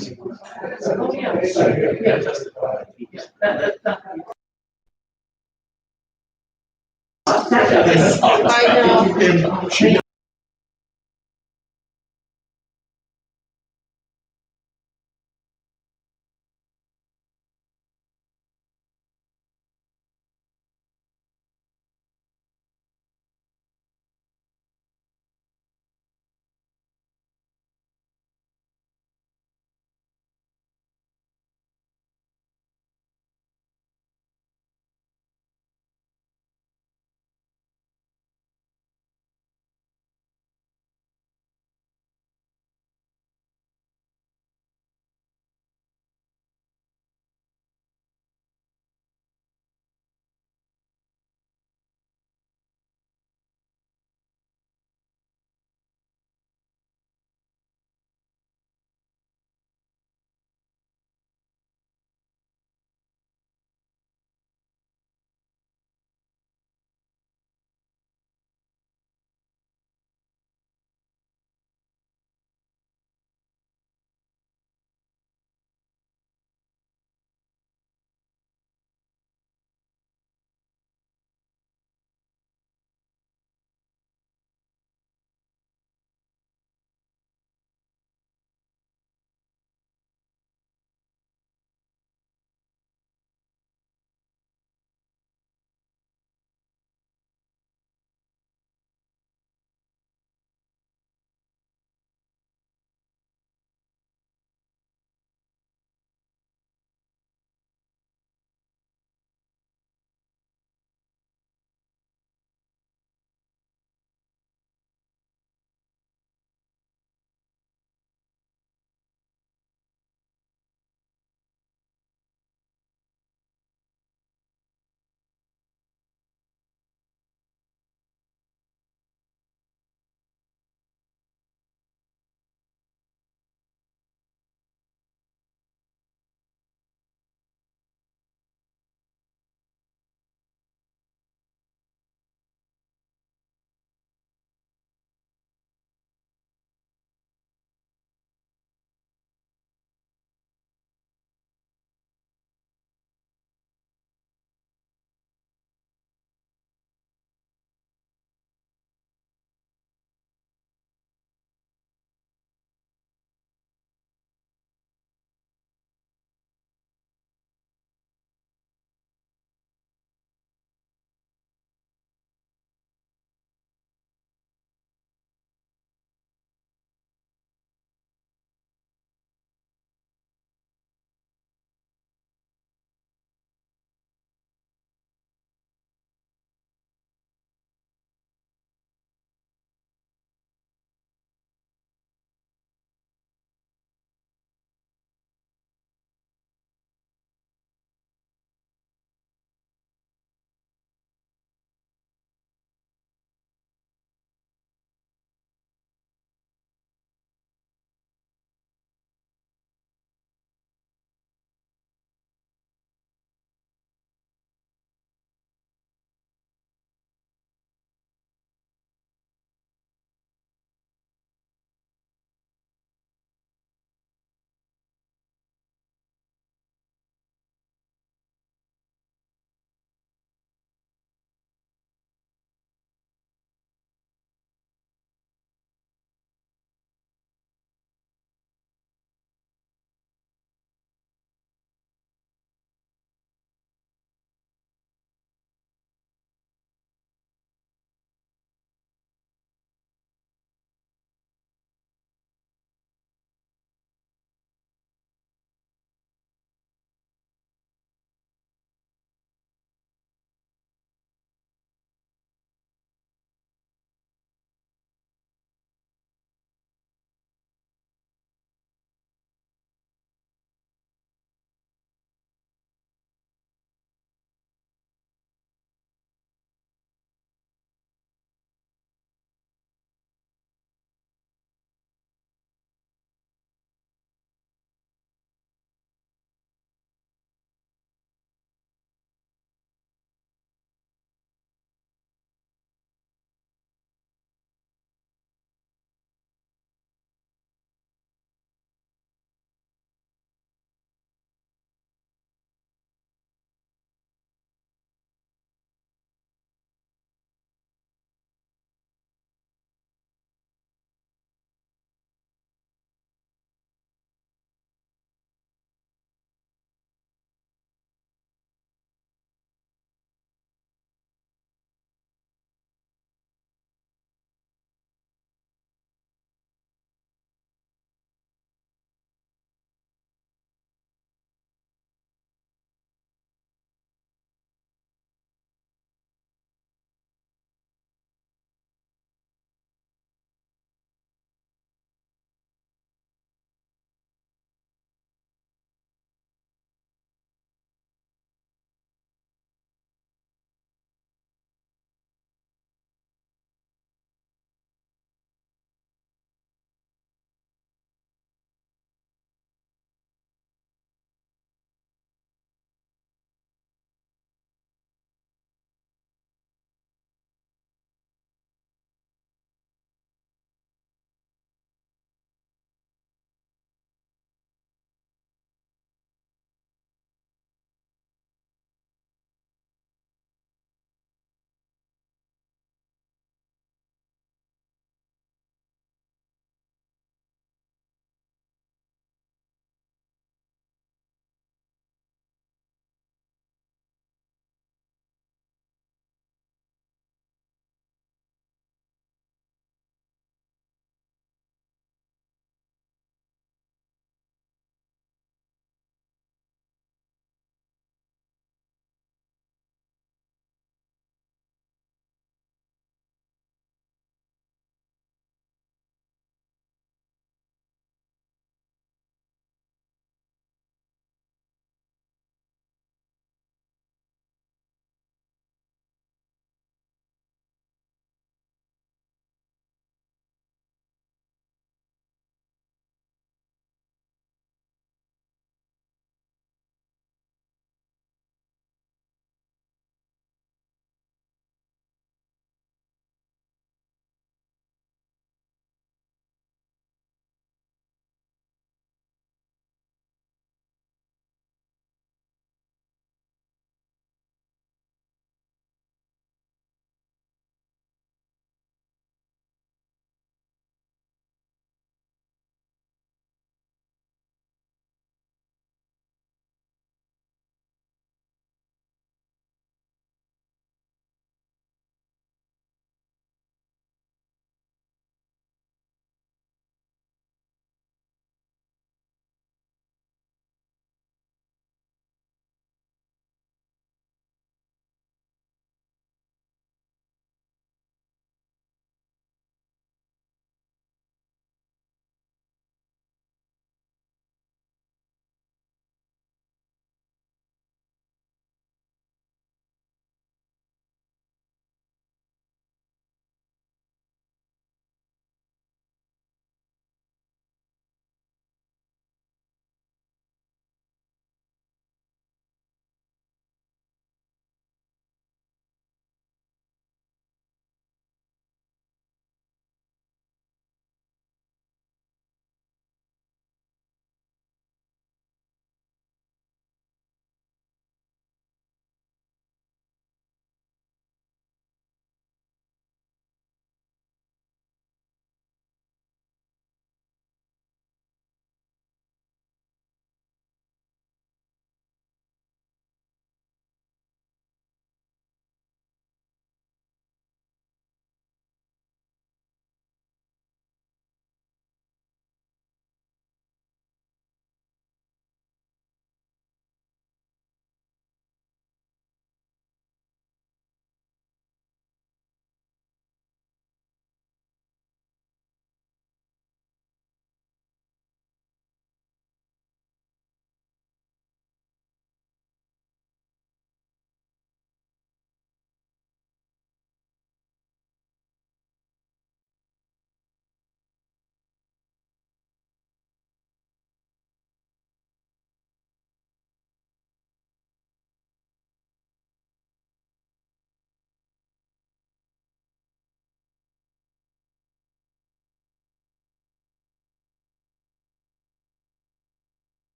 I know.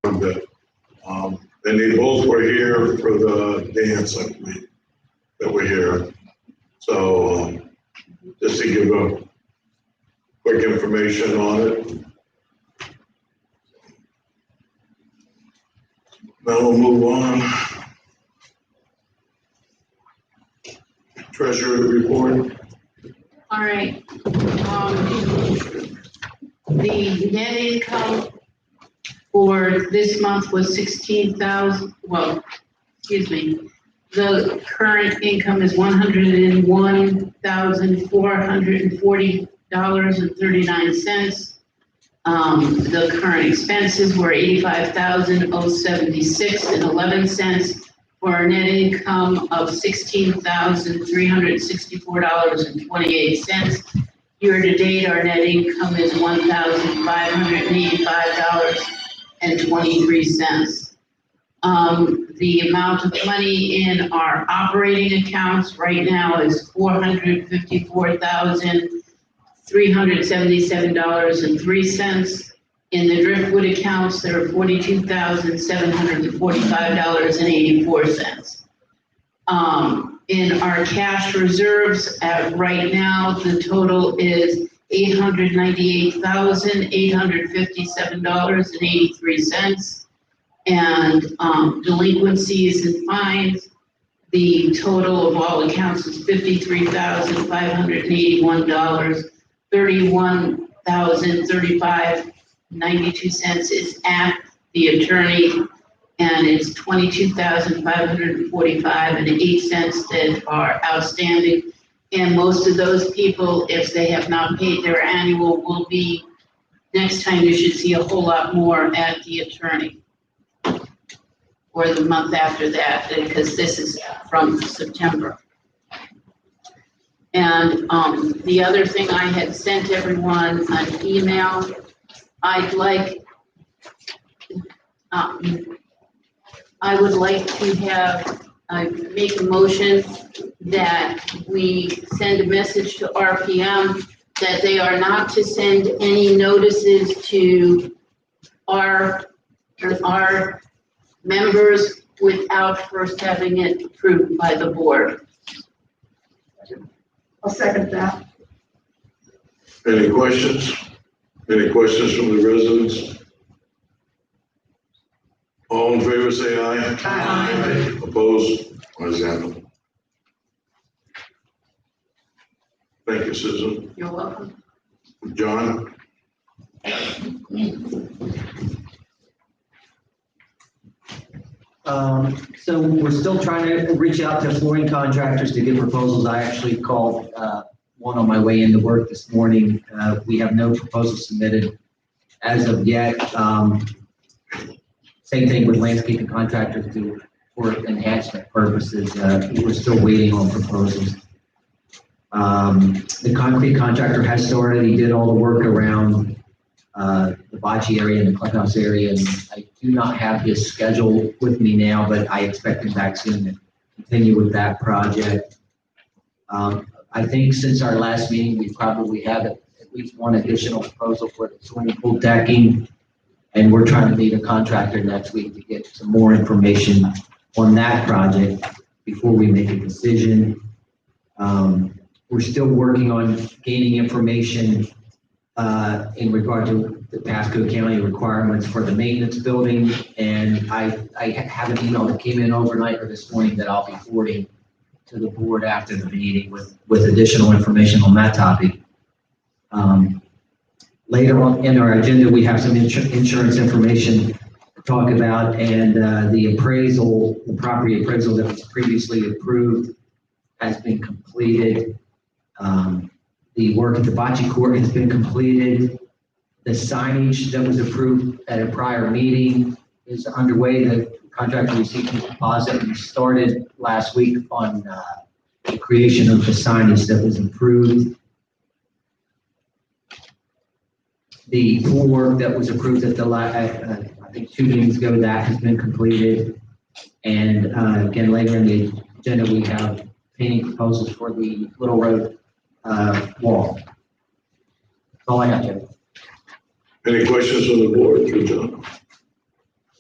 quite a bit. And they both were here for the dance, I believe, that were here. So just to give a quick information on it. Now we'll move on. Treasurer report. All right. The net income for this month was 16,000, well, excuse me. The current income is $101,440.39. The current expenses were $85,076.11 for a net income of $16,364.28. Year to date, our net income is $1,585.23. The amount of money in our operating accounts right now is $454,377.03. In the driftwood accounts, there are $42,745.84. In our cash reserves, right now, the total is $898,857.83. And delinquencies and fines, the total of all accounts is $53,581. $31,035.92 is at the attorney, and it's $22,545.08 that are outstanding. And most of those people, if they have not paid their annual, will be, next time you should see a whole lot more at the attorney. Or the month after that, because this is from September. And the other thing, I had sent everyone an email. I would like to have, make a motion that we send a message to RPM that they are not to send any notices to our members without first having it approved by the board. I'll second that. Any questions? Any questions from the residents? All in favor, say aye. Aye. Opposed? Ayes have it. Thank you, Susan. You're welcome. John? So we're still trying to reach out to flooring contractors to get proposals. I actually called one on my way into work this morning. We have no proposals submitted as of yet. Same thing with landscaping contractors for enhancement purposes. We're still waiting on proposals. The concrete contractor has started. He did all the work around the bocce area and the clubhouse area, and I do not have his schedule with me now, but I expect him back soon to continue with that project. I think since our last meeting, we probably have at least one additional proposal for the swimming pool decking, and we're trying to meet a contractor next week to get some more information on that project before we make a decision. We're still working on gaining information in regard to the Pasco County requirements for the maintenance building. And I have an email that came in overnight or this morning that I'll be forwarding to the board after the meeting with additional information on that topic. Later on in our agenda, we have some insurance information to talk about, and the appraisal, the property appraisal that was previously approved has been completed. The work at the bocce court has been completed. The signage that was approved at a prior meeting is underway. The contractor received his deposit and started last week on the creation of the signage that was approved. The pool work that was approved at the I think 2 meetings ago, that has been completed. And again, later in the agenda, we have painting proposals for the Little Road wall. That's all I have, Jeff. Any questions from the board for John?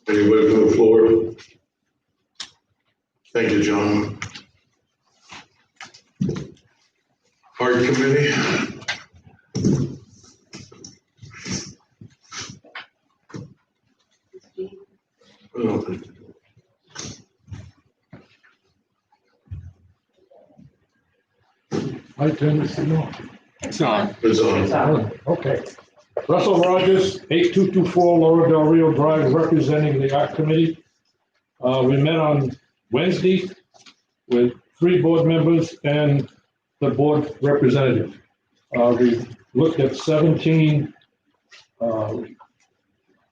Anybody from the floor? Thank you, John. Art committee? Oh, I turn this thing on. It's on. it's on. Okay. Russell Rogers, 8224 Laura Del Rio Drive, representing the art committee. We met on Wednesday with 3 board members and the board representative. We looked at 17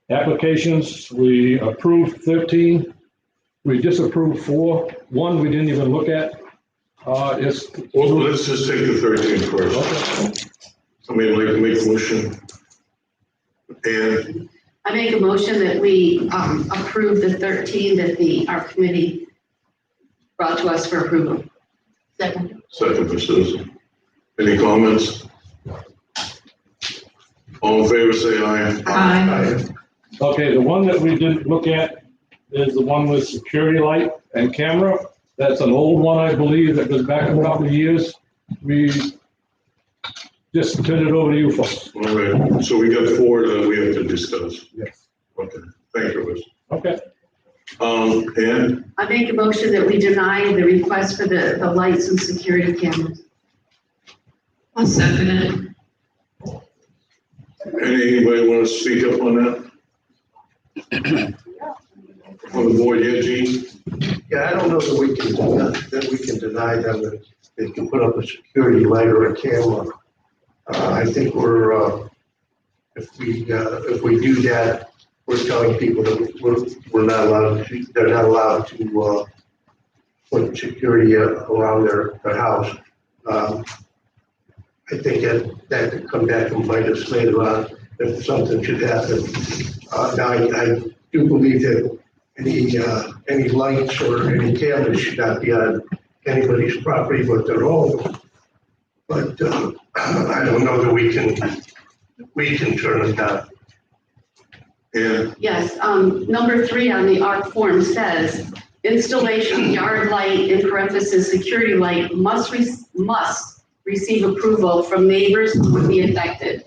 applications. We approved 13. We disapproved 4. 1 we didn't even look at. It's. Well, let's just take the 13 first. Okay. Somebody like to make a motion? And I make a motion that we approve the 13 that our committee brought to us for approval. Second. second for Susan. Any comments? All in favor, say aye. Aye. Okay, the one that we didn't look at is the one with security light and camera. That's an old one, I believe, that goes back a couple of years. We just turn it over to you folks. All right, so we got 4 that we have to discuss. Yes. Okay, thank you, Rich. Okay. And I make a motion that we deny the request for the lights and security cameras. I'll second it. anybody want to speak up on that? On the board here, Gene? Yeah, I don't know that we can deny them that they can put up a security light or a camera. I think if we do that, we're telling people that we're not allowed to, they're not allowed to put security around their house. I think that could come back and bite us later on if something should happen. Now, I do believe that any lights or any cameras should not be on anybody's property but their own. But I don't know that we can turn them down. Yeah, Yes, number 3 on the ARC form says, installation yard light, in parentheses, security light must receive approval from neighbors who would be affected.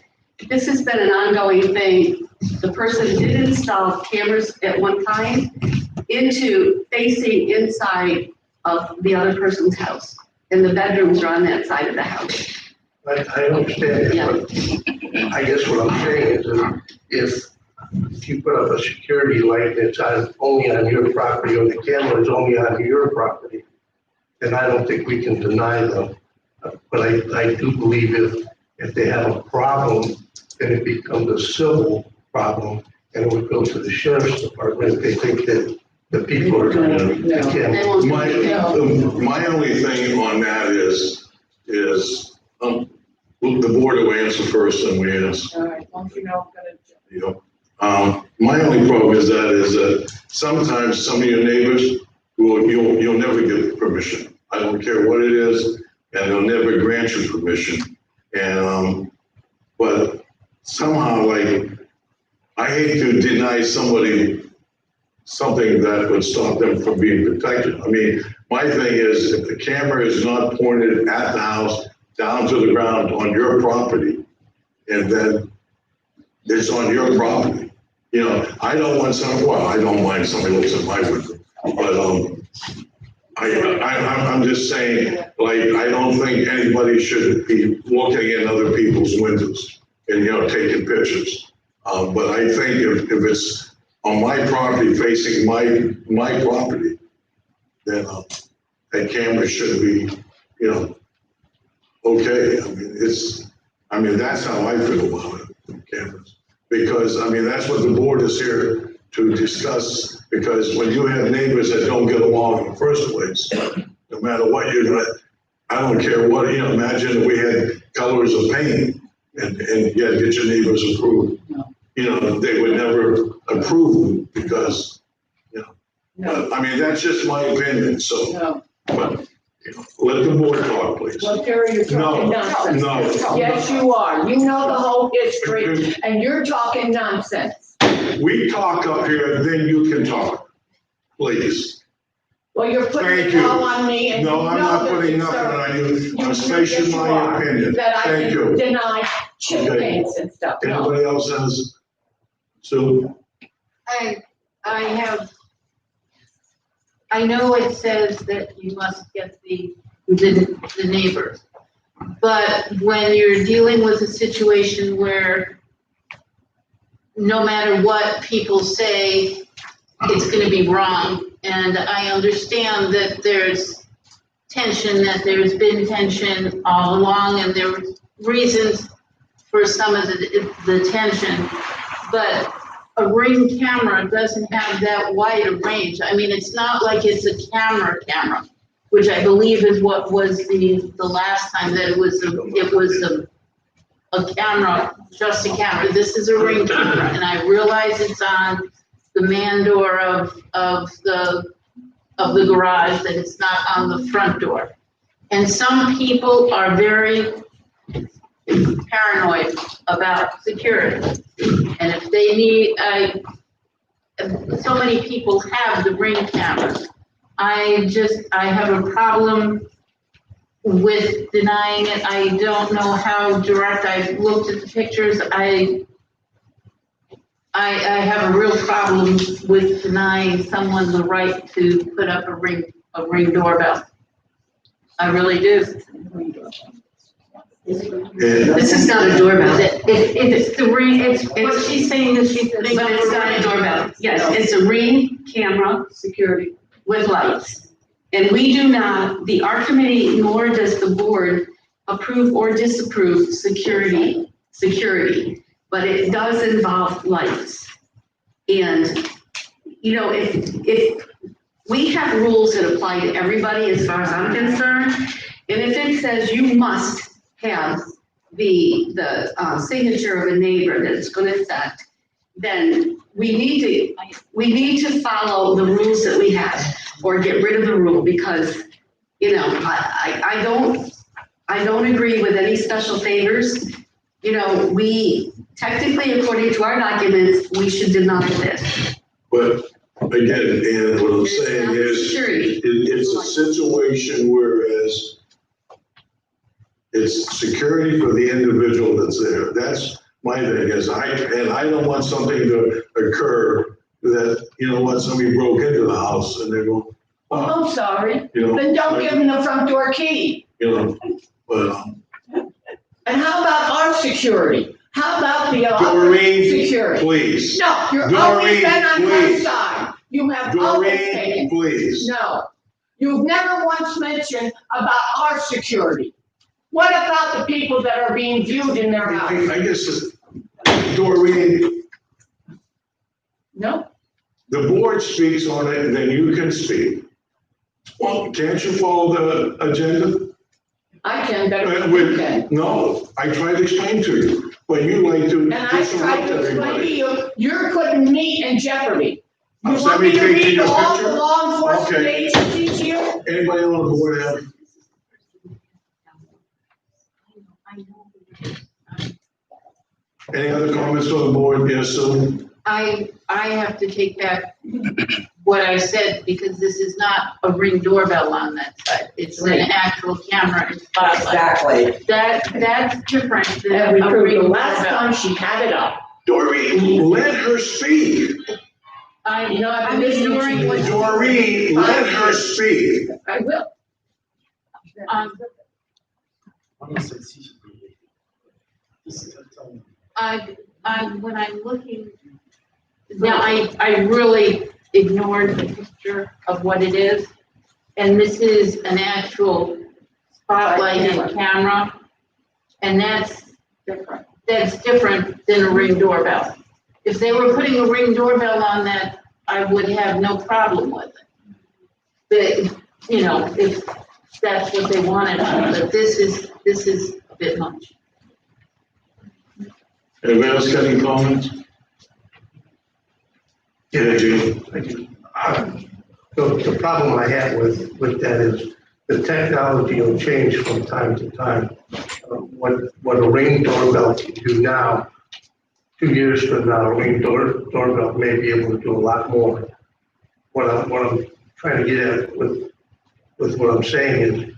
This has been an ongoing thing. The person did install cameras at one time facing inside of the other person's house, and the bedrooms are on that side of the house. I understand Yeah. that, but I guess what I'm saying is that if you put up a security light that's only on your property, or the camera is only on your property, then I don't think we can deny them. But I do believe if they have a problem, then it becomes a civil problem, and it would go to the sheriff's department if they think that the people are trying to. They won't do it. my only thing on that is the board will answer first and we answer. All right, once you know, You know, my only problem is that sometimes some of your neighbors you'll never get permission. I don't care what it is, and they'll never grant you permission. And but somehow, like, I hate to deny somebody something that would stop them from being protected. I mean, my thing is, if the camera is not pointed at the house, down to the ground on your property, and then it's on your property. You know, I don't want I don't mind somebody looks at my window, but I'm just saying, like, I don't think anybody should be looking in other people's windows and, you know, taking pictures. But I think if it's on my property facing my property, then that camera should be, you know, okay. I mean, that's how I feel about it, cameras. Because, I mean, that's what the board is here to discuss, because when you have neighbors that don't get along in the first place, no matter what you're doing, I don't care what, you know, imagine if we had colors of paint and you had to get your neighbors approved. You know, they would never approve because, you know, I mean, that's just my opinion, so, no. but, you know, let the board talk, please. Well, Terry, you're talking nonsense. No. Yes, you are. You know the whole history, and you're talking nonsense. we talk up here, then you can talk, please. Well, you're putting Thank it you. all on me and you No, I'm know not that putting it's nothing on you, I'm yes, stating you my are, opinion. that I Thank can you. deny chip Okay. paints and stuff, no. Anybody else has? Sue? I know it says that you must get the neighbors. But when you're dealing with a situation where no matter what people say, it's gonna be wrong. And I understand that there's tension, that there's been tension all along, and there were reasons for some of the tension. But a Ring camera doesn't have that wide a range. I mean, it's not like it's a camera, which I believe is what was the last time, that it was a camera, just a camera. This is a Ring camera, and I realize it's on the man door of the garage, that it's not on the front door. And some people are very paranoid about security. And if they need, so many people have the Ring cameras. I have a problem with denying it. I don't know how direct. I've looked at the pictures. I have a real problem with denying someone the right to put up a Ring doorbell. I really do. This is not a doorbell. It's the Ring, it's what she's saying is she's. But it's not a doorbell. Yes, it's a Ring camera Security. with lights. And we do not, our committee, nor does the board approve or disapprove security, but it does involve lights. And, you know, if we have rules that apply to everybody as far as I'm concerned, and if it says you must have the signature of a neighbor that it's gonna affect, then we need to follow the rules that we have, or get rid of the rule, because, you know, I don't agree with any special favors. You know, we technically, according to our documents, we should deny this. But again, and what I'm saying is, Security. it's a situation whereas it's security for the individual that's there. That's my thing is, I don't want something to occur that, you know what, somebody broke into the house and they go, Oh, I'm sorry, you know. then don't give them the front door key. You know, but, And how about our security? How about the other Doreen, security? please. No, you're Doreen, always been on my please. side. You have always Doreen, taken. please. No, you've never once mentioned about our security. What about the people that are being viewed in their house? I guess, Doreen, No, the board speaks on it, and then you can speak. Well, can't you follow the agenda? I can better than you can. No, I tried to explain to you, but you like to And I tried disrupt to explain to everybody. you, you're putting me in jeopardy. You Oh, want me to somebody take read your all the picture? law enforcement Okay. agencies here? Anybody on the board have? Any other comments on the board? Yes, Sue? I have to take back what I said, because this is not a Ring doorbell on that side. It's an actual camera and spotlight. Exactly. That's different than And we a proved Ring the last doorbell. time she had it up. Doreen, let her speak. You know, I've I'm been listening to ignoring you. what Doreen, let her speak. I will. Um, when I'm looking, now I really ignored the picture of what it is. And this is an actual spotlight and camera. And that's different than a Ring doorbell. If they were putting a Ring doorbell on that, I would have no problem with it. But, you know, if that's what they wanted, but this is a bit much. Anybody else got any comments? Yeah, Gene. The problem I have with that is the technology will change from time to time. What a Ring doorbell can do now 2 years from now, doorbell may be able to do a lot more. What I'm trying to get at with what I'm saying is,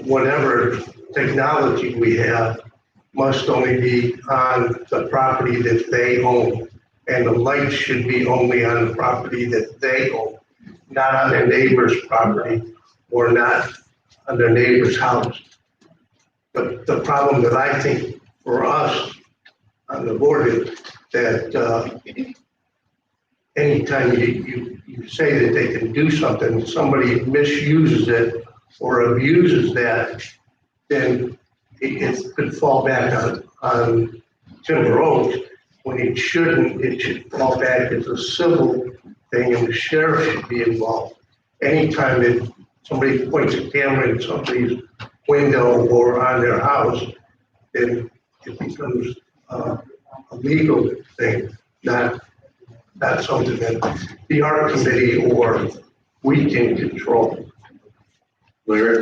whatever technology we have must only be on the property that they own. And the lights should be only on the property that they own, not on their neighbor's property or not on their neighbor's house. But the problem that I think for us on the board is that anytime you say that they can do something, somebody misuses it or abuses that, then it could fall back on Timber Oaks when it shouldn't. It should fall back as a civil thing and the sheriff should be involved. Anytime that somebody points a camera in somebody's window or on their house, then it becomes a legal thing, not something that the art committee or we can control. Larry?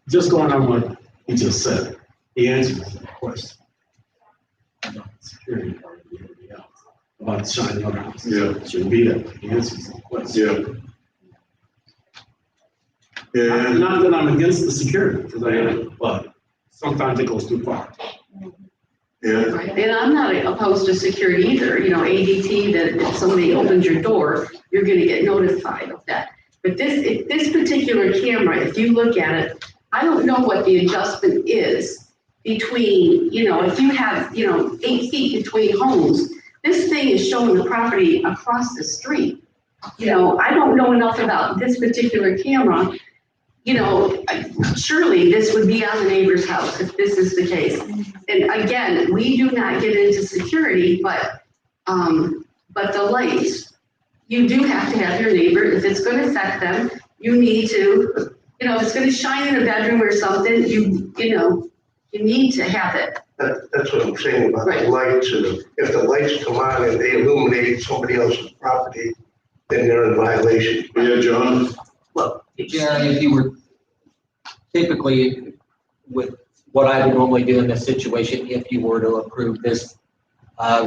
Just going on what he just said, he answered the question about security guard and everything else, about shining other houses. Yeah. Shouldn't be that. He answers the question. Yeah. Not that I'm against the security, because I am, but sometimes it goes too far. Yeah. Right, and I'm not opposed to security either, you know, ADT, that if somebody opens your door, you're gonna get notified of that. But this particular camera, if you look at it, I don't know what the adjustment is between, you know, if you have, 8 feet between homes, this thing is showing the property across the street. You know, I don't know enough about this particular camera. You know, surely this would be on the neighbor's house if this is the case. And again, we do not get into security, but the lights, you do have to have your neighbor, if it's gonna affect them, you need to, if it's gonna shine in a bedroom or something, you need to have it. That's what I'm saying about the lights. If the lights come on and they illuminate somebody else's property, then they're in violation. Yeah, John? Well, Jerry, if you were typically with what I would normally do in this situation, if you were to approve this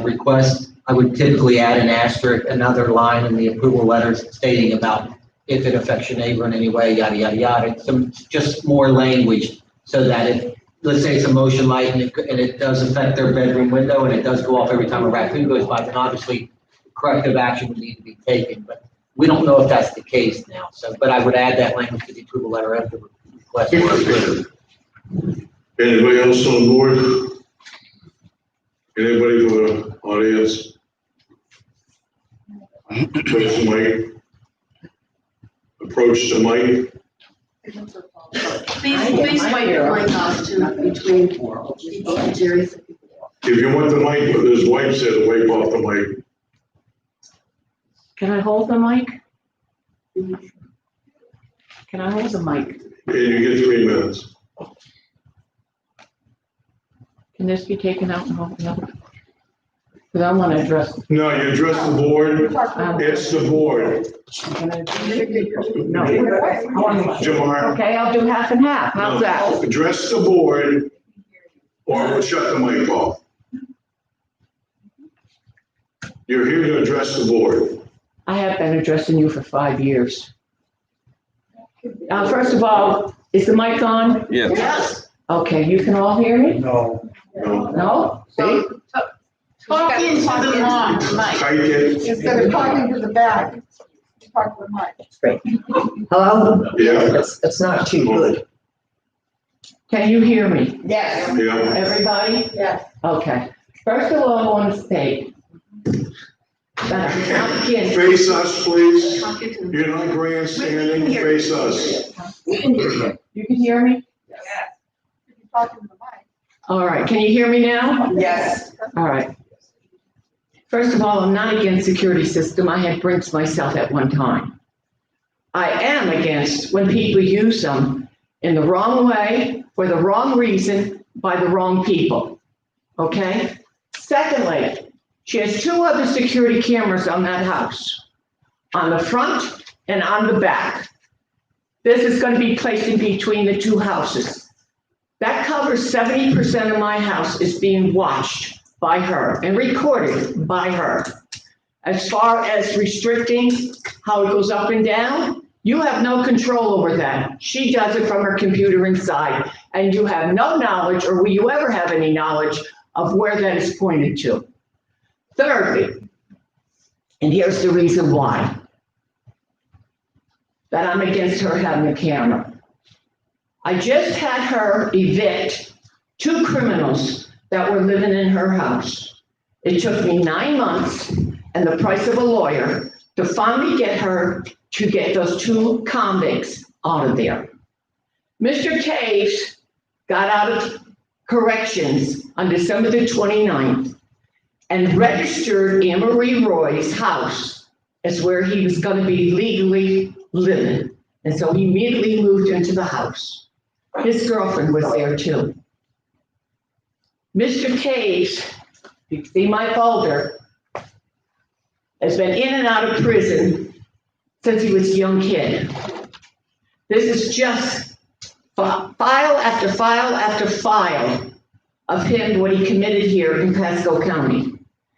request, I would typically add an asterisk, another line in the approval letters stating about if it affects your neighbor in any way, yada, yada, yada. Some just more language so that if, let's say it's a motion light and it does affect their bedroom window and it does go off every time a raccoon goes by, then obviously corrective action would need to be taken. But we don't know if that's the case now. So, but I would add that language to the approval letter after the request was approved. Anybody else on board? Anybody from the audience? Approach the mic. Approach the mic. Please wipe your mic off too, between people and Jerry. If you want the mic, there's wipes there to wipe off the mic. Can I hold the mic? Can I hold the mic? And you get 3 minutes. Can this be taken out and hold the other? Because I want to address. No, you address the board. It's the board. No. Jamar. Okay, I'll do half and half. How's that? Address the board or we'll shut the mic off. You're here to address the board. I have been addressing you for 5 years. First of all, is the mic on? Yes. Okay, you can all hear me? No. No? See? Talk into the lawn, Mike. Tight it. Instead of talking to the back, talk to the mic. Hello? Yeah, That's not too good. Can you hear me? Yes. yeah. Everybody? Yes. Okay. First of all, I want to state that I'm not against. Face us, please. Talking to You're not grandstanding, face us. You can hear me? Yes. You're talking to the mic. All right, can you hear me now? Yes. All right. First of all, I'm not against security system. I had Brinks myself at one time. I am against when people use them in the wrong way, for the wrong reason, by the wrong people. Okay? Secondly, she has 2 other security cameras on that house, on the front and on the back. This is going to be placed in between the 2 houses. That covers 70% of my house is being watched by her and recorded by her. As far as restricting how it goes up and down, you have no control over that. She does it from her computer inside, and you have no knowledge, or will you ever have any knowledge of where that is pointed to. Thirdly, and here's the reason why, that I'm against her having a camera. I just had her evict 2 criminals that were living in her house. It took me 9 months and the price of a lawyer to finally get her to get those 2 convicts out of there. Mr. Taves got out of corrections on December the 29th and registered Anne Marie Roy's house as where he was going to be legally living. And so he immediately moved into the house. His girlfriend was there too. Mr. Taves, you can see my folder, has been in and out of prison since he was a young kid. This is just file after file after file of him, what he committed here in Pasco County.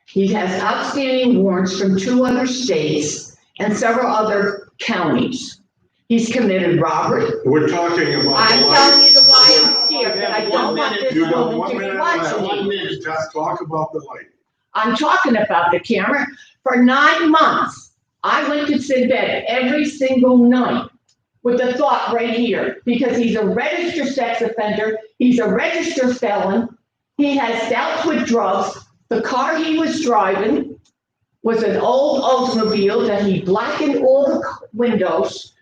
He has outstanding warrants from 2 other states and several other counties. He's committed robbery. We're talking about I'm the telling light. you the why I'm here, but I don't want this You got woman 1 to be minute left. watching me. Just talk about the light. I'm talking about the camera. For 9 months, I went to bed every single night with the thought right here, because he's a registered sex offender, he's a registered felon, he has dealt with drugs. The car he was driving was an old Oldsmobile that he blackened all the windows,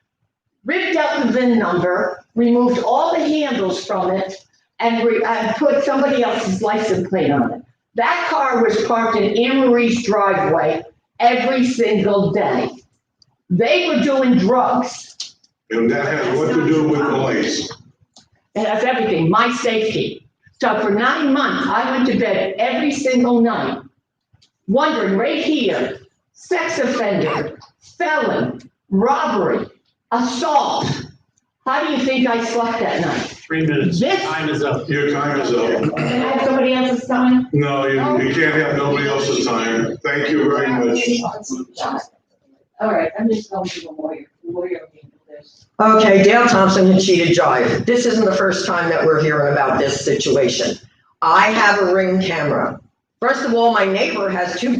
ripped out the VIN number, removed all the handles from it, and put somebody else's license plate on it. That car was parked in Anne Marie's driveway every single day. They were doing drugs. And that has what to do with the lights. It has everything, my safety. So for 9 months, I went to bed every single night, wondering right here, sex offender, felon, robbery, assault. How do you think I slept that night? 3 minutes. This- Time is up. Your time is up. Can I have somebody else's time? No, you can't have nobody else's time. Thank you very much. All right, I'm just going to the lawyer. The lawyer will handle this. Okay, Dale Thompson and Cheetah Jive. This isn't the first time that we're hearing about this situation. I have a Ring camera. First of all, my neighbor has 2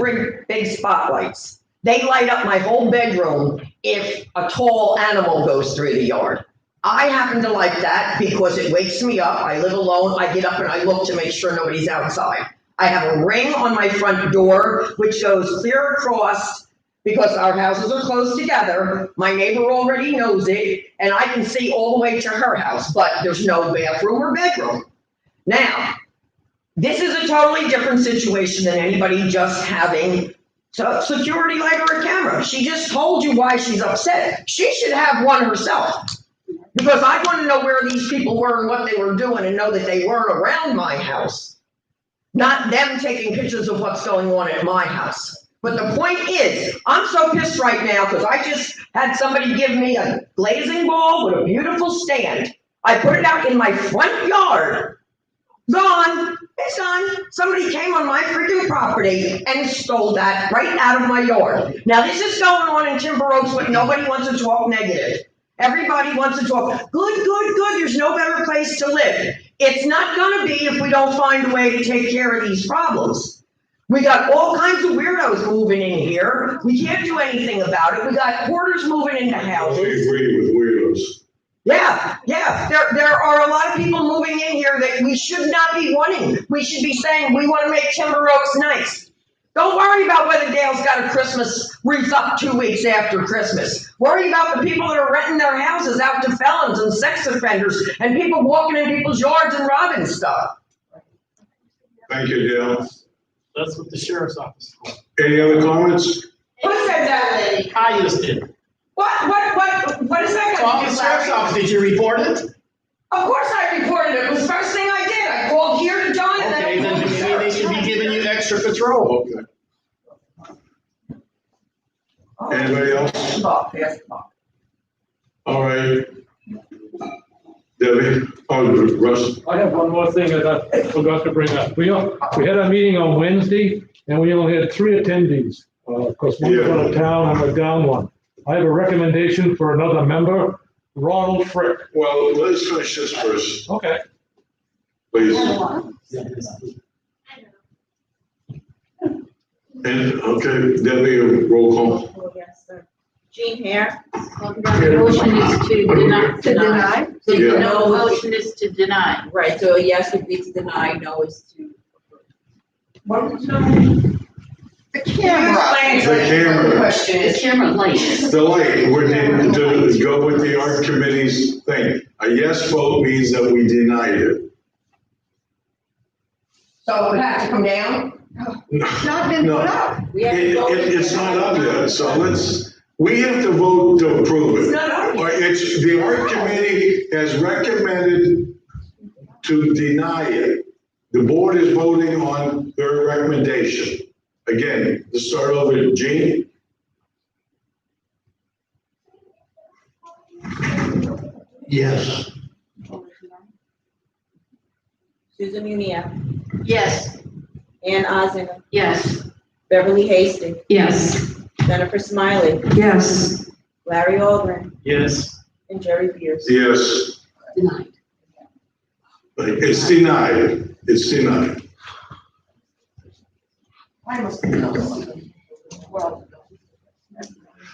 big spotlights. They light up my whole bedroom if a tall animal goes through the yard. I happen to like that because it wakes me up. I live alone. I get up and I look to make sure nobody's outside. I have a ring on my front door, which goes clear across because our houses are close together. My neighbor already knows it, and I can see all the way to her house, but there's no bathroom or bedroom. Now, this is a totally different situation than anybody just having a security light or a camera. She just told you why she's upset. She should have one herself. Because I want to know where these people were and what they were doing and know that they weren't around my house. Not them taking pictures of what's going on at my house. But the point is, I'm so pissed right now because I just had somebody give me a glazing ball with a beautiful stand. I put it out in my front yard. Gone. It's gone. Somebody came on my freaking property and stole that right out of my yard. Now this is going on in Timber Oaks, but nobody wants to talk negative. Everybody wants to talk, good, there's no better place to live. It's not gonna be if we don't find a way to take care of these problems. We got all kinds of weirdos moving in here. We can't do anything about it. We got hoarders moving into I houses. agree with weirdos. Yeah, there are a lot of people moving in here that we should not be wanting. We should be saying, we wanna make Timber Oaks nice. Don't worry about whether Dale's got a Christmas wreath up 2 weeks after Christmas. Worry about the people that are renting their houses out to felons and sex offenders and people walking in people's yards and robbing stuff. Thank you, Dale. That's what the sheriff's office is for. Any other comments? Who said that, lady? I just did. What is that Call gonna the do, sheriff's Larry? office. Did you report it? Of course I reported it. It was the first thing I did. I called here to John and Okay, then I then called the maybe they sheriff. should be giving you extra patrol. Okay. Anybody else? Pass the ball. All right. Debbie, oh, Russ, I have one more thing that I forgot to bring up. We had a meeting on Wednesday, and we only had 3 attendees, because one was out of town and we're down one. I have a recommendation for another member, Ronald Frick. well, let's finish this first, Okay. please. And, okay, Debbie, roll call. Oh, yes, sir. Jean Hare. The motion is to deny. To deny? The Yeah. no motion is to deny. Right, so a yes would be to deny, no is to. The camera. The camera. The camera light. The light, we're to go with the art committee's thing. A yes vote means that we denied it. So it would have to come down? Not been No. put up. It's not up yet, so we have to vote to approve It's it. not up Or the art committee has recommended to deny it. The board is voting on their recommendation. Again, let's start over, Gene? Yes. Susan Munia, Yes. Ann Ozinger, Yes. Beverly Hastings, Yes. Jennifer Smiley, Yes. Larry Aldrin, Yes. and Jerry Pierce. Yes, Denied. it's denied, it's denied. I must be well.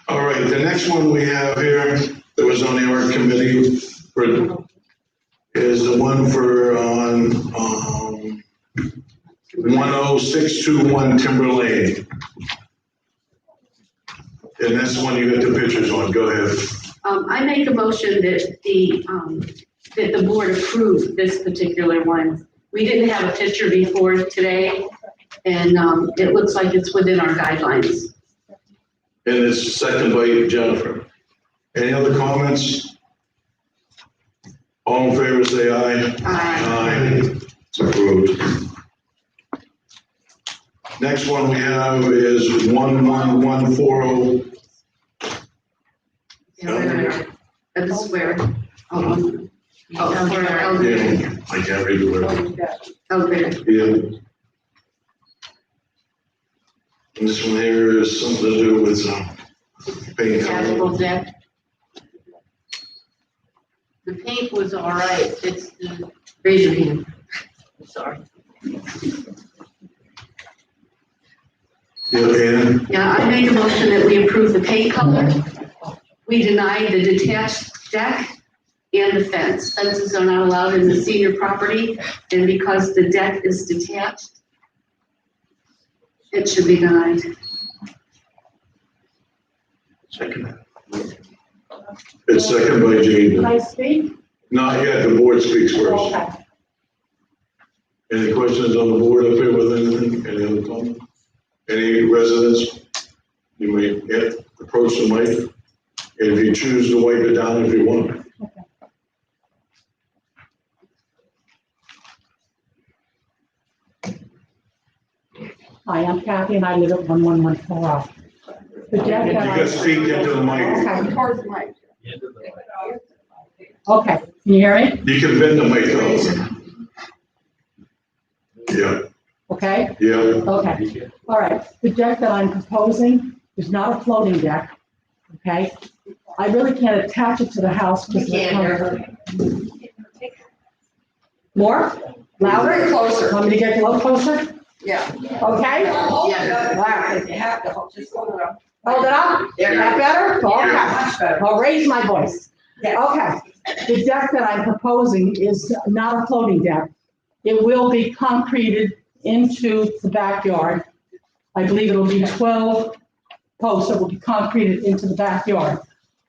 All right, the next one we have here, that was on the art committee, is the one for, on, 10621 Timber Lane. And that's the one you got the pictures on, go ahead. I make a motion that the board approve this particular one. We didn't have a picture before today, and it looks like it's within our guidelines. And it's second by Jennifer. Any other comments? All in favor, say aye. Aye. It's approved. Next one we have is 11140. At the square. Oh, for Yeah, elderly. I can't read the word. Elderly. Yeah. And this one here is something to do with paint color. Detachable deck. The paint was all right. It's the, Raise your hand. sorry. Yeah, and Yeah, I make a motion that we approve the paint color. We deny the detached deck and the fence. Fences are not allowed in the senior property, and because the deck is detached, it should be denied. second. It's second by Gene. Can I speak? Not yet, the board speaks first. Okay. Any questions on the board up here with anything? Any other comments? Any residents? You may, approach the mic. And if you choose to wipe it down if you want. Hi, I'm Kathy and I live at 1114. The deck You that gotta speak into the mic. Okay, Towards the mic. okay, can you hear me? You can bend the mic up. Yeah, Okay, yeah, okay, all right. The deck that I'm proposing is not a floating deck, okay? I really can't attach it to the house. We can't hear. More? Louder? Closer. Want me to get a little closer? Yeah. Okay? Wow, you have to just hold it up. Hold it up? There, That better? Okay. Much better. I'll raise my voice. Okay, the deck that I'm proposing is not a floating deck. It will be concreted into the backyard. I believe it'll be 12 posts that will be concreted into the backyard.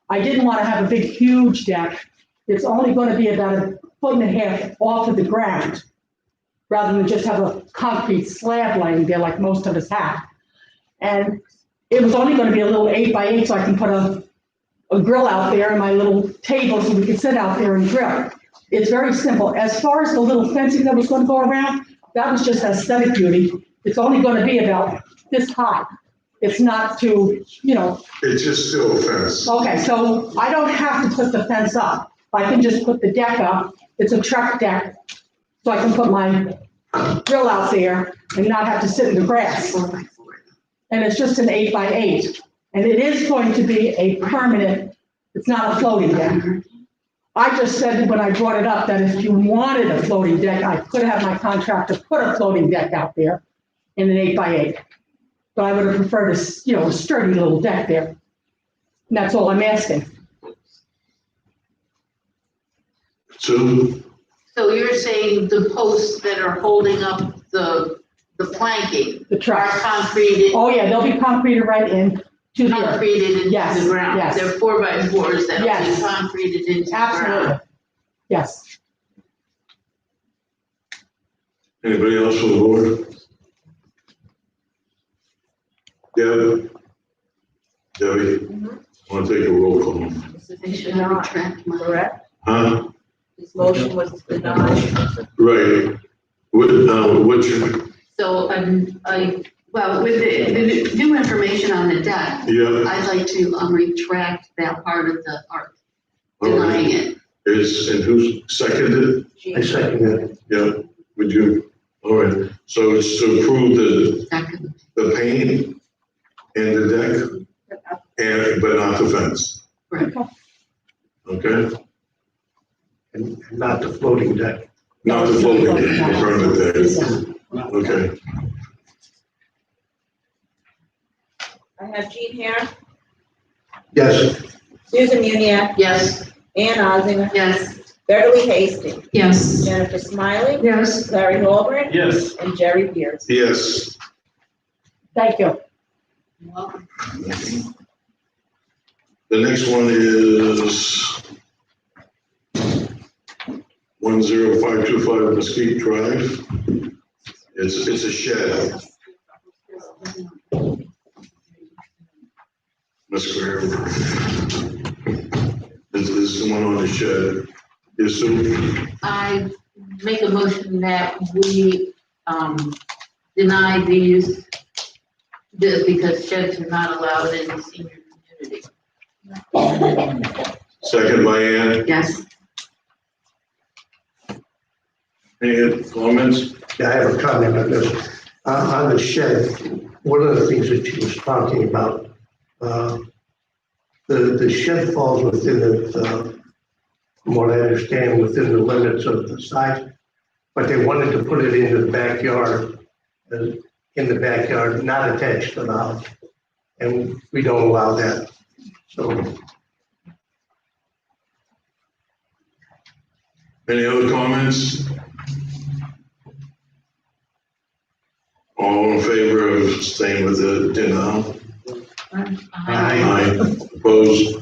I didn't want to have a big, huge deck. It's only going to be about 1.5 foot off of the ground, rather than just have a concrete slab laying there like most of us have. And it was only going to be a little 8x8, so I can put a grill out there and my little table so we could sit out there and grill. It's very simple. As far as the little fencing that was going to go around, that was just aesthetic beauty. It's only going to be about this high. It's not to, it's just still a fence. okay, so I don't have to put the fence up. I can just put the deck up, it's a truck deck, so I can put my grill out there and not have to sit in the grass. And it's just an 8x8, and it is going to be a permanent, it's not a floating deck. I just said when I brought it up that if you wanted a floating deck, I could have my contractor put a floating deck out there in an 8x8. But I would have preferred a sturdy little deck there. And that's all I'm asking. Sue? So you're saying the posts that are holding up the planking The are truck. concreted, Oh, yeah, they'll be concreted right in to the earth. concreted into Yes, the ground? yes. They're 4x4s that'll Yes. be concreted into the Absolutely. ground? Yes. Anybody else on the board? Debbie, want to take a roll call? I should retract my. Correct? Huh? This motion was denied. Right. What's your, So, well, with the new information on the deck, yeah, I'd like to retract that part of the art, all right. denying it. And who seconded it? I second it. Yeah, would you? All right, so it's to approve the paint and the deck, but not the fence, Right. okay? And not the floating deck. Not the floating deck, the permanent deck, okay? I have Jean here, Yes, Susan Muniak, Yes. Ann Ozinger, Yes. Beverly Hastings, Yes. Jennifer Smiley, Yes. Larry Holbert, Yes. and Jerry Pierce. Yes. Thank you. The next one is 10525 Mesquite Drive. It's a shed. Mesquite. This is the one on the shed. Yes, Sue? I make a motion that we deny these because sheds are not allowed in the senior community. Second by Ann. Yes. Any comments? yeah, I have a comment on this. On the shed, one of the things that she was talking about, the shed falls within the, from what I understand, within the limits of the size, but they wanted to put it in the backyard, not attached to the house. And we don't allow that, so. Any other comments? All in favor of staying with the denial? Aye. Opposed?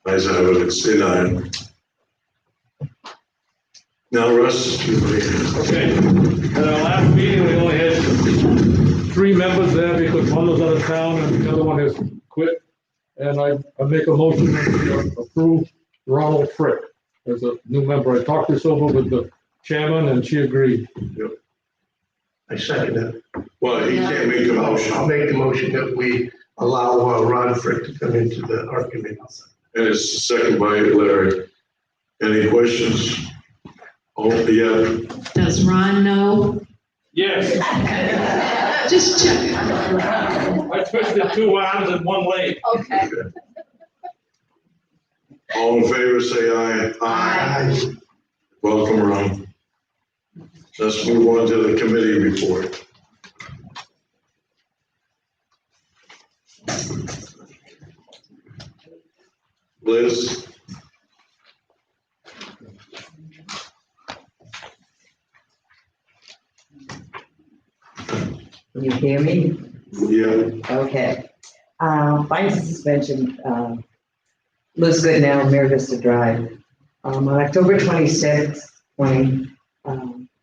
Ayes have it, it's denied. Now, Russ, Okay, at our last meeting, we only had 3 members there because one was out of town and the other one has quit. And I make a motion to approve Ronald Frick as a new member. I talked this over with the chairman and she agreed. I second it. well, he can't make a I'll motion, make the motion that we allow Ron Frick to come into the art committee. and it's second by Larry. Any questions? Oh, yeah, Does Ron know? Yes, Just check. I twisted 2 arms and 1 leg. Okay. all in favor, say aye. Aye. Welcome, Ron. Let's move on to the committee report. Liz? Can you hear me? Yeah, Okay. Finance and suspension, Liz Goodnow, Mayor Vista Drive. On October 26th, the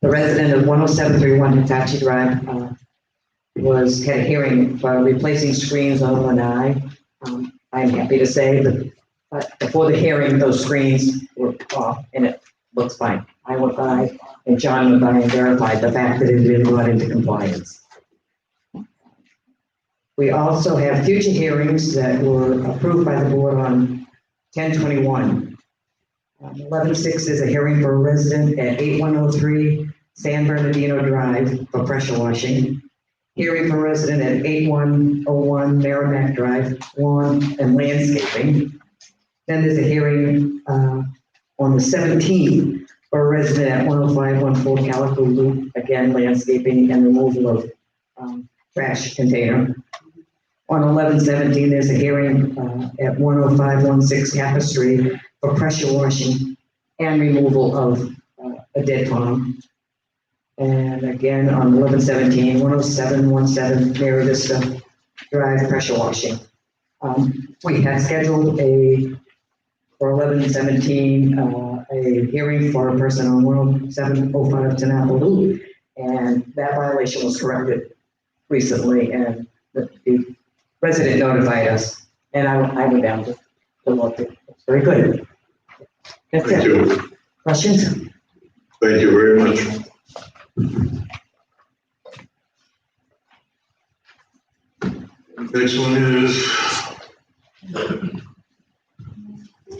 resident of 10731 Hitachi Drive had a hearing for replacing screens on one eye. I'm happy to say that before the hearing, those screens were off and it looks fine. I went by and John went by and verified the fact that it had been brought into compliance. We also have future hearings that were approved by the board on 10/21. 11/6 is a hearing for a resident at 8103 San Bernardino Drive for pressure washing. Hearing for resident at 8101 Merrimack Drive, lawn and landscaping. Then there's a hearing on the 17th for a resident at 10514 Calico Loop, again, landscaping and removal of trash container. On 11/17, there's a hearing at 10516 Kappa Street for pressure washing and removal of a dead farm. And again, on 11/17, 10717 Mary Vista Drive, pressure washing. We had scheduled for 11/17, a hearing for a person on 10705 Tenapple Loop, and that violation was corrected recently, and the resident notified us, and I went down to look. It's very good. That's Thank it. you. Questions? Thank you very much. Next one is,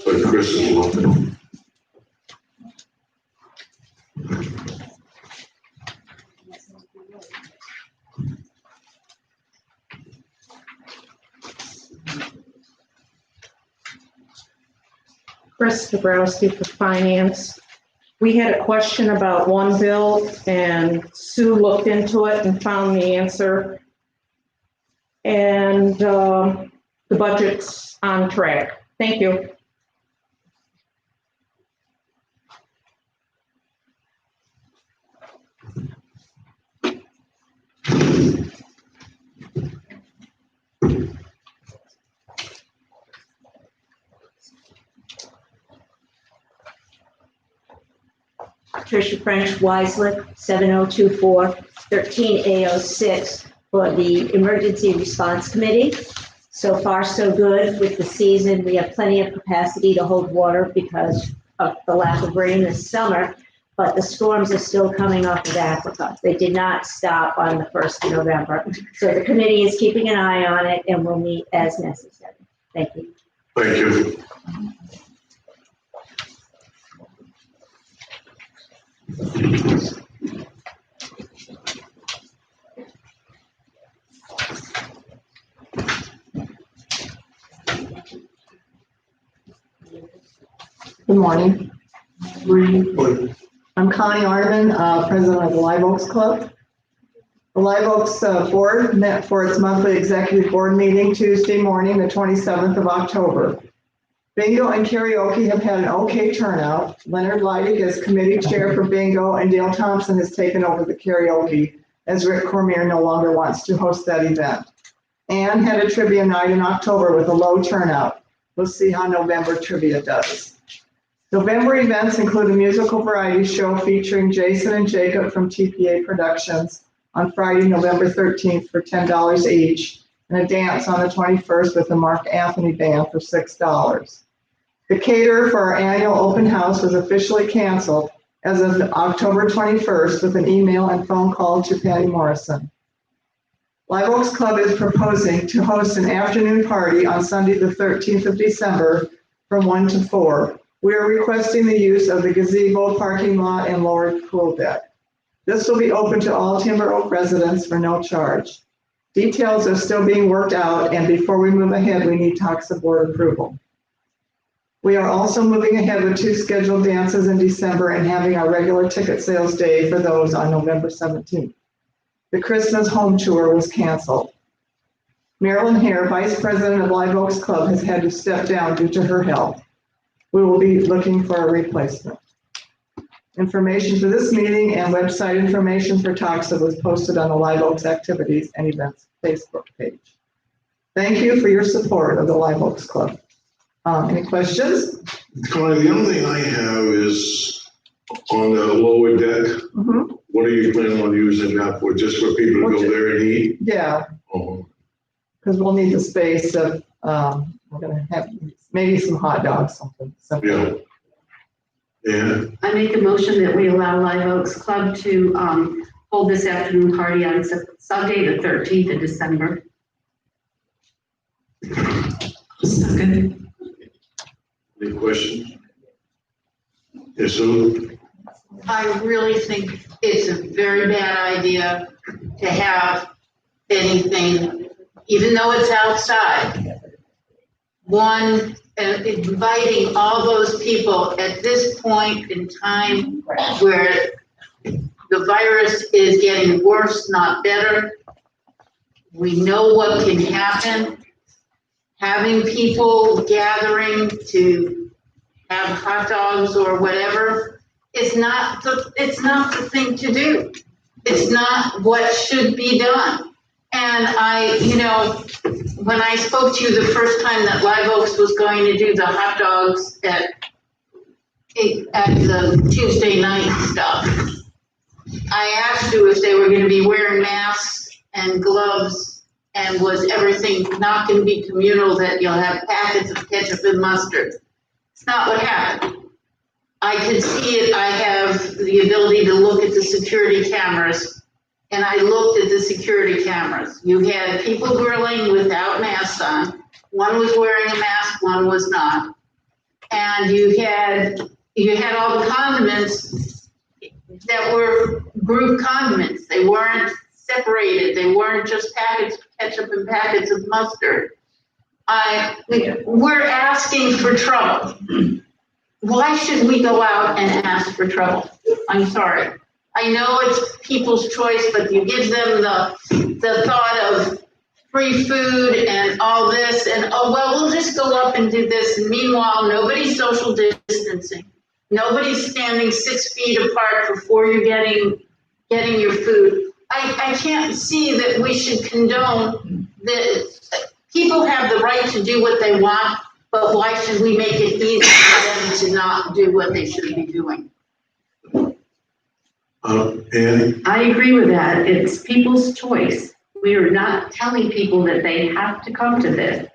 but Chris is looking. Chris Dabrowski for Finance. We had a question about one bill, and Sue looked into it and found the answer. And the budget's on track. Thank you. Tricia French Weisler, 7024-13A06 for the Emergency Response Committee. So far, so good with the season. We have plenty of capacity to hold water because of the lack of rain this summer, but the storms are still coming off of Africa. They did not stop on the 1st of November. So the committee is keeping an eye on it and will meet as necessary. Thank you. Thank you. Good morning. I'm Connie Arman, president of the Live Oaks Club. The Live Oaks board met for its monthly executive board meeting Tuesday morning, the 27th of October. Bingo and karaoke have had an okay turnout. Leonard Leidig is committee chair for bingo, and Dale Thompson has taken over the karaoke as Rick Cormier no longer wants to host that event. Ann had a trivia night in October with a low turnout. We'll see how November trivia does. November events include a musical variety show featuring Jason and Jacob from TPA Productions on Friday, November 13th for $10 each, and a dance on the 21st with the Mark Anthony Band for $6. The caterer for our annual open house was officially canceled as of October 21st with an email and phone call to Patty Morrison. Live Oaks Club is proposing to host an afternoon party on Sunday, the 13th of December from 1 to 4. We are requesting the use of the gazebo, parking lot, and lower pool deck. This will be open to all Timber Oak residents for no charge. Details are still being worked out, and before we move ahead, we need TOXA board approval. We are also moving ahead with 2 scheduled dances in December and having our regular ticket sales day for those on November 17th. The Christmas home tour was canceled. Marilyn Hare, vice president of Live Oaks Club, has had to step down due to her health. We will be looking for a replacement. Information for this meeting and website information for TOXA was posted on the Live Oaks Activities and Events Facebook page. Thank you for your support of the Live Oaks Club. Any questions? Connie, the only thing I have is on the lower deck. Mm-hmm. What are you planning on using that for? Just for people to go there and eat? Yeah, Oh, because we'll need the space of, we're gonna have maybe some hot dogs, something simple. yeah. Yeah. I make a motion that we allow Live Oaks Club to hold this afternoon party on Sunday, the 13th of December. Second. Any questions? Yes, Sue? I really think it's a very bad idea to have anything, even though it's outside. One, inviting all those people at this point in time where the virus is getting worse, not better. We know what can happen. Having people gathering to have hot dogs or whatever is it's not the thing to do. It's not what should be done. And when I spoke to you the first time that Live Oaks was going to do the hot dogs at the Tuesday night stuff, I asked you if they were gonna be wearing masks and gloves, and was everything not gonna be communal, that you'll have packets of ketchup and mustard. It's not what happened. I could see it. I have the ability to look at the security cameras, and I looked at the security cameras. You had people grilling without masks on. One was wearing a mask, one was not. And you had all the condiments that were group condiments. They weren't separated. They weren't just packets of ketchup and packets of mustard. We're asking for trouble. Why should we go out and ask for trouble? I'm sorry. I know it's people's choice, but you give them the thought of free food and all this, and oh, well, we'll just go up and do this. And meanwhile, nobody's social distancing. Nobody's standing 6 feet apart before you're getting your food. I can't see that we should condone this. People have the right to do what they want, but why should we make it easy for them to not do what they should be doing? Annie? I agree with that. It's people's choice. We are not telling people that they have to come to this.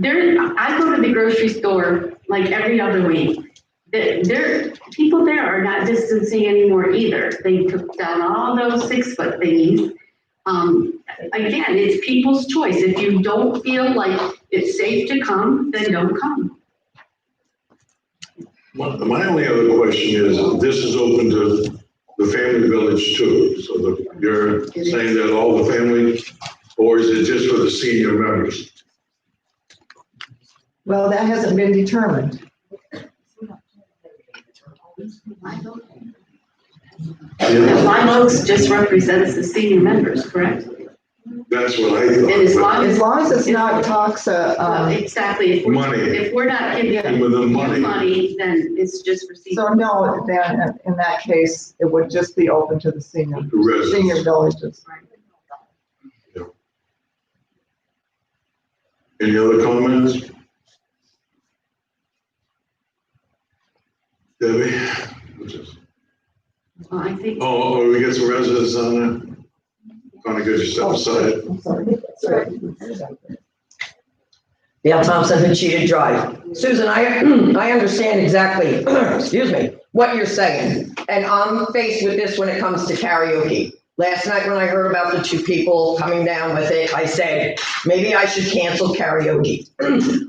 I go to the grocery store like every other week. People there are not distancing anymore either. They took down all those 6-foot thingies. Again, it's people's choice. If you don't feel like it's safe to come, then don't come. My only other question is, this is open to the family village too, so you're saying that all the family, or is it just for the senior members? Well, that hasn't been determined. Live Oaks just represents the senior members, correct? That's what I thought. And As long as it's not talks, exactly. If we're not giving them money, then it's just for senior. so no, then in that case, it would just be open to the senior villages. Yeah. Any other comments? Debbie? Well, I think. Oh, we get some residents on there? Kind of get yourself aside. I'm sorry. Dale Thompson, Henchita Drive. Susan, I understand exactly, excuse me, what you're saying. And I'm faced with this when it comes to karaoke. Last night when I heard about the 2 people coming down with it, I said, maybe I should cancel karaoke.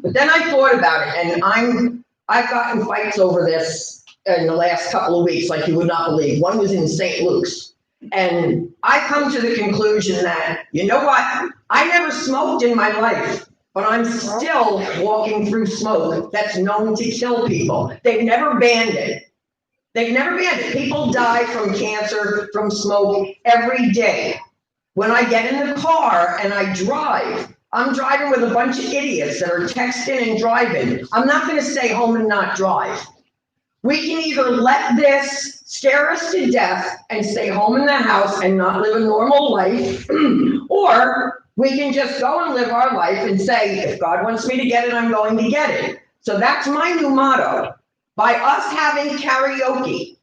But then I thought about it, and I've gotten fights over this in the last couple of weeks, like you would not believe. One was in St. Luke's. And I come to the conclusion that, you know what? I never smoked in my life, but I'm still walking through smoke that's known to kill people. They've never banned it. People die from cancer, from smoke every day. When I get in the car and I drive, I'm driving with a bunch of idiots that are texting and driving. I'm not going to stay home and not drive. We can either let this scare us to death and stay home in the house and not live a normal life, or we can just go and live our life and say, if God wants me to get it, I'm going to get it. So that's my new motto. By us having karaoke,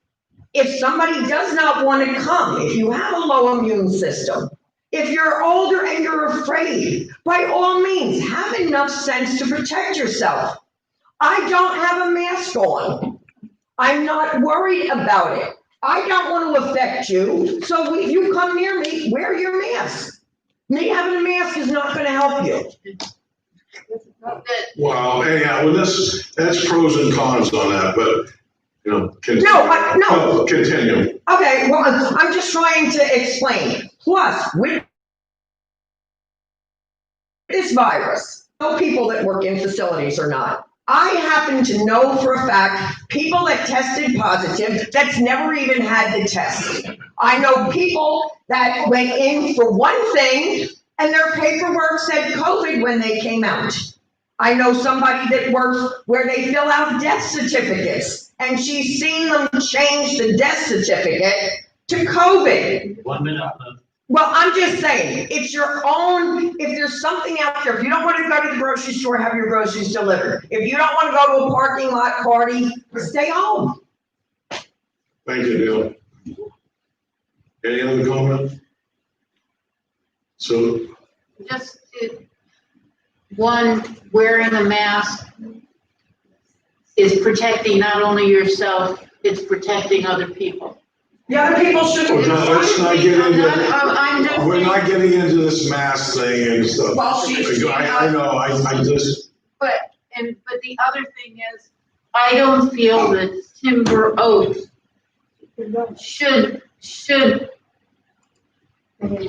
if somebody does not want to come, if you have a low immune system, if you're older and you're afraid, by all means, have enough sense to protect yourself. I don't have a mask on. I'm not worried about it. I don't want to affect you. So if you come near me, wear your mask. Me having a mask is not going to help you. Well, anyhow, that's pros and cons on that, but Continue. No. Continue. Okay, well, I'm just trying to explain. Plus, with this virus, no people that work in facilities or not. I happen to know for a fact people that tested positive that's never even had the test. I know people that went in for one thing and their paperwork said COVID when they came out. I know somebody that works where they fill out death certificates and she's seen them change the death certificate to COVID. 1 minute. Well, I'm just saying, it's your own, if there's something out there, if you don't want to go to the grocery store, have your groceries delivered. If you don't want to go to a parking lot party, stay home. Thank you, Dale. Any other comment? So, Just one, wearing a mask is protecting not only yourself, it's protecting other people. The other people should. let's not get into I'm just we're saying- not getting into this mask thing and stuff. Well, I know, I just, But the other thing is, I don't feel that Timber Oak should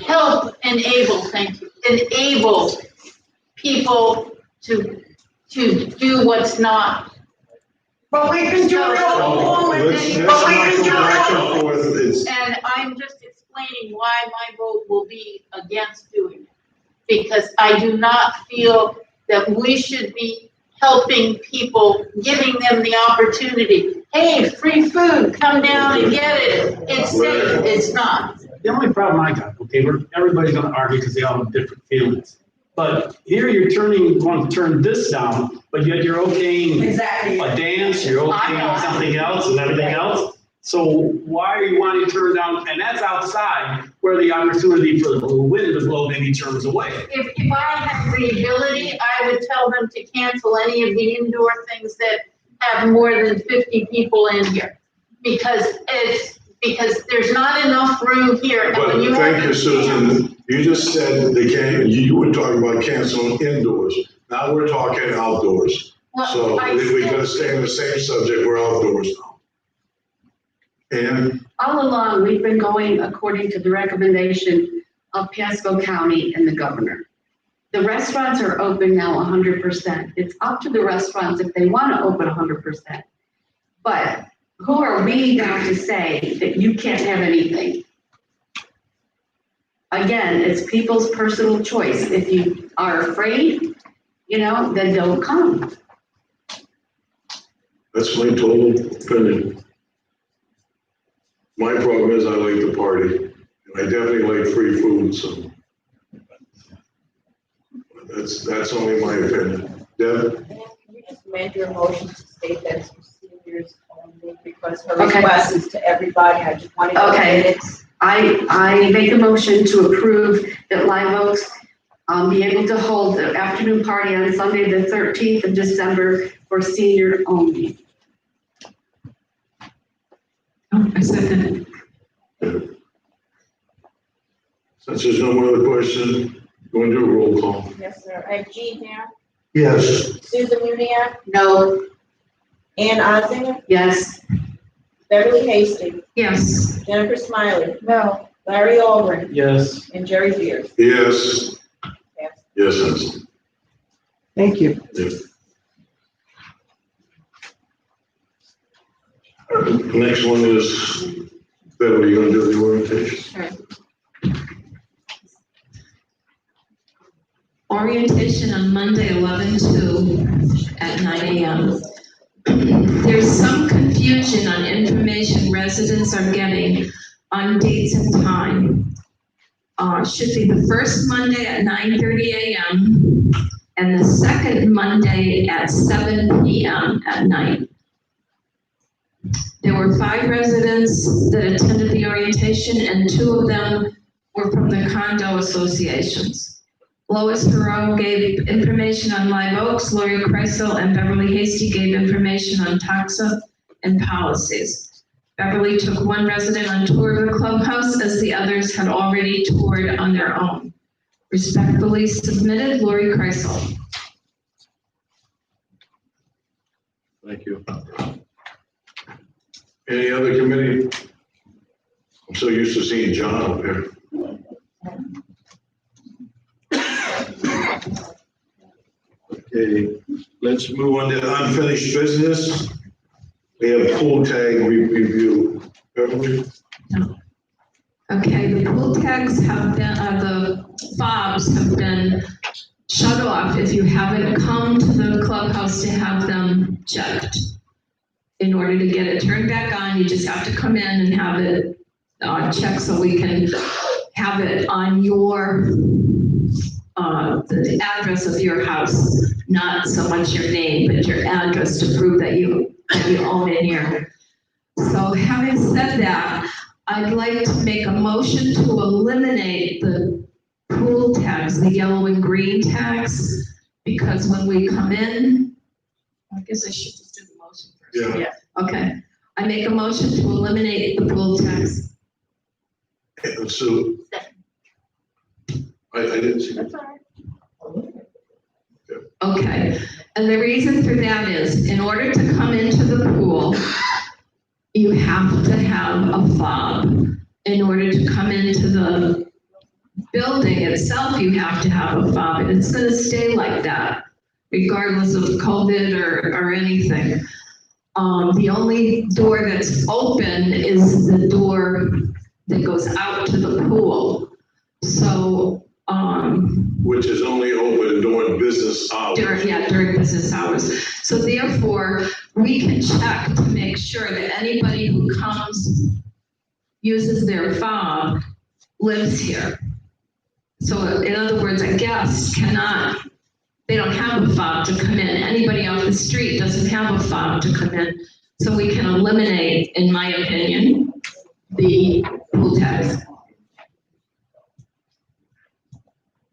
help enable people to do what's not. But we've been doing it all along with let's it. not But we've been go doing back it and all. forth. It's, And I'm just explaining why my vote will be against doing it. Because I do not feel that we should be helping people, giving them the opportunity. Hey, free food, come down and get it. It's safe, it's not. The only problem I got, okay, everybody's gonna argue because they all have different feelings. But here you're want to turn this down, but yet you're okaying Exactly. a dance, you're okaying something else and everything else. So why are you wanting to turn down, and that's outside where the opportunity for the wind to blow many terms away. If I had the ability, I would tell them to cancel any of the indoor things that have more than 50 people in here. Because there's not enough room here. And when you thank have- you, Susan. You just said they can't, you were talking about canceling indoors. Now we're talking outdoors. Well, So I if we're said- gonna stay on the same subject, we're outdoors now. And All along, we've been going according to the recommendation of Pasco County and the governor. The restaurants are open now 100%. It's up to the restaurants if they want to open 100%. But who are we now to say that you can't have anything? Again, it's people's personal choice. If you are afraid, then don't come. that's my total opinion. My problem is I like to party, and I definitely like free food, so. That's only my opinion. Deb? Can you just amend your motion to state that it's for seniors only, because her Okay. request is to everybody, I just wanted to Okay. get it. I make a motion to approve that Live Oaks be able to hold the afternoon party on Sunday, the 13th of December for senior only. I second it. Since there's no more other questions, go and do a roll call. Yes, sir. I have Gene here, Yes. Susan Muniak, No. Ann Ozinger, Yes. Beverly Hastings, Yes. Jennifer Smiley. No. Larry Aldrin, Yes. and Jerry Beers. Yes. Yes. Thank you. Yes. Next one is, Beverly, you gonna do the orientation? Orientation on Monday, 11/2 at 9 a.m. There's some confusion on information residents are getting on dates and time. Should be the first Monday at 9:30 a.m. and the second Monday at 7 p.m. at night. There were 5 residents that attended the orientation, and 2 of them were from the condo associations. Lois Thoreau gave information on Live Oaks, Lori Kreisel and Beverly Hasty gave information on taxa and policies. Beverly took 1 resident on tour of the clubhouse as the others had already toured on their own. Respectfully submitted, Lori Kreisel. Thank you. Any other committee? I'm so used to seeing John up here. Okay, let's move on to unfinished business. We have pool tag review. Beverly? Okay, the pool tags have been, the fobs have been shut off if you haven't come to the clubhouse to have them checked. In order to get it turned back on, you just have to come in and have it checked so we can have it on your, the address of your house, not so much your name, but your address to prove that you own it here. So having said that, I'd like to make a motion to eliminate the pool tags, the yellow and green tags, because when we come in, I guess I should just do the motion first. Yeah. Okay, I make a motion to eliminate the pool tags. And so, I didn't see. That's all right. Okay, and the reason for that is, in order to come into the pool, you have to have a fob. In order to come into the building itself, you have to have a fob, and it's gonna stay like that, regardless of COVID or anything. The only door that's open is the door that goes out to the pool. So, Which is only open during business hours. during business hours. So therefore, we can check to make sure that anybody who comes, uses their fob, lives here. So in other words, a guest cannot, they don't have a fob to come in. Anybody off the street doesn't have a fob to come in. So we can eliminate, in my opinion, the pool tags.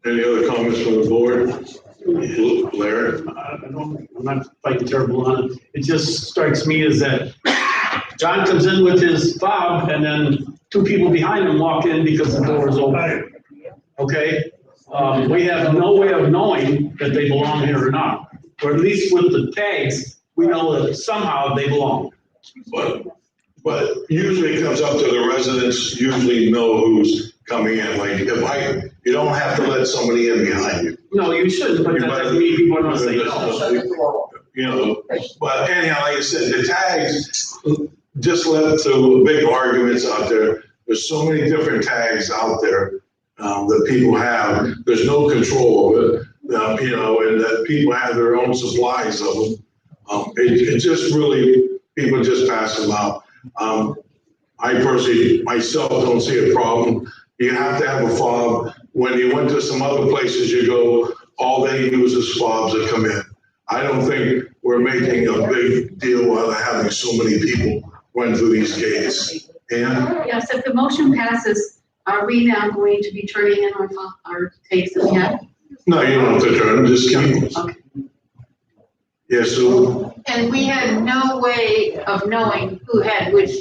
Any other comments from the board? Larry? I'm not fighting terrible on it. It just strikes me as that John comes in with his fob and then two people behind him walk in because the door is open. Okay? We have no way of knowing that they belong here or not. Or at least with the tags, we know that somehow they belong. But usually it comes up to the residents, usually know who's coming in. Like you don't have to let somebody in behind you. No, you shouldn't, but that doesn't mean people are gonna say no. You know, but anyhow, like I said, the tags just led to big arguments out there. There's so many different tags out there that people have. There's no control of it, you know, and that people have their own supplies of them. It just really, people just pass them out. I personally, myself, don't see a problem. You have to have a fob. When you went to some other places you go, all they use is fobs that come in. I don't think we're making a big deal out of having so many people run through these gates. And Yes, if the motion passes, are we now going to be turning in our takes again? no, you don't have to turn them, just keep them. Okay. Yeah, so And we had no way of knowing who had which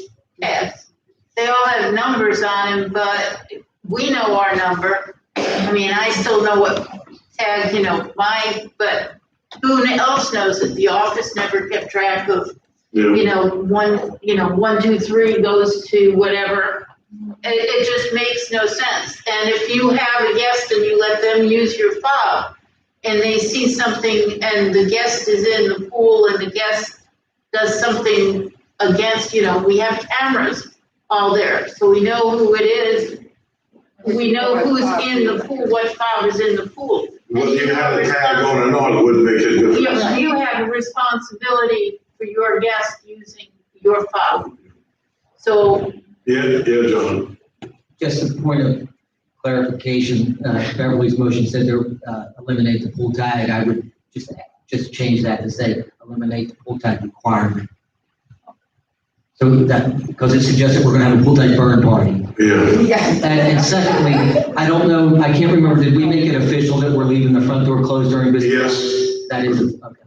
tags. They all have numbers on them, but we know our number. I mean, I still know what tag, you know, mine, but who else knows it? The office never kept track of, you know, 1, 2, 3 goes to whatever. It just makes no sense. And if you have a guest and you let them use your fob and they see something and the guest is in the pool and the guest does something against, you know, we have cameras all there, so we know who it is. We know who's in the pool, what fob is in the pool. whether you have a tag on or not, it wouldn't make a difference. You have a responsibility for your guest using your fob. So. Yeah, John. Just a point of clarification, Beverly's motion said to eliminate the pool tag. I would just change that to say eliminate the pool tag requirement. So that, because it suggested we're gonna have a pool tag burn party. Yeah. And secondly, I don't know, I can't remember, did we make it official that we're leaving the front door closed during business? Yes. That is, okay.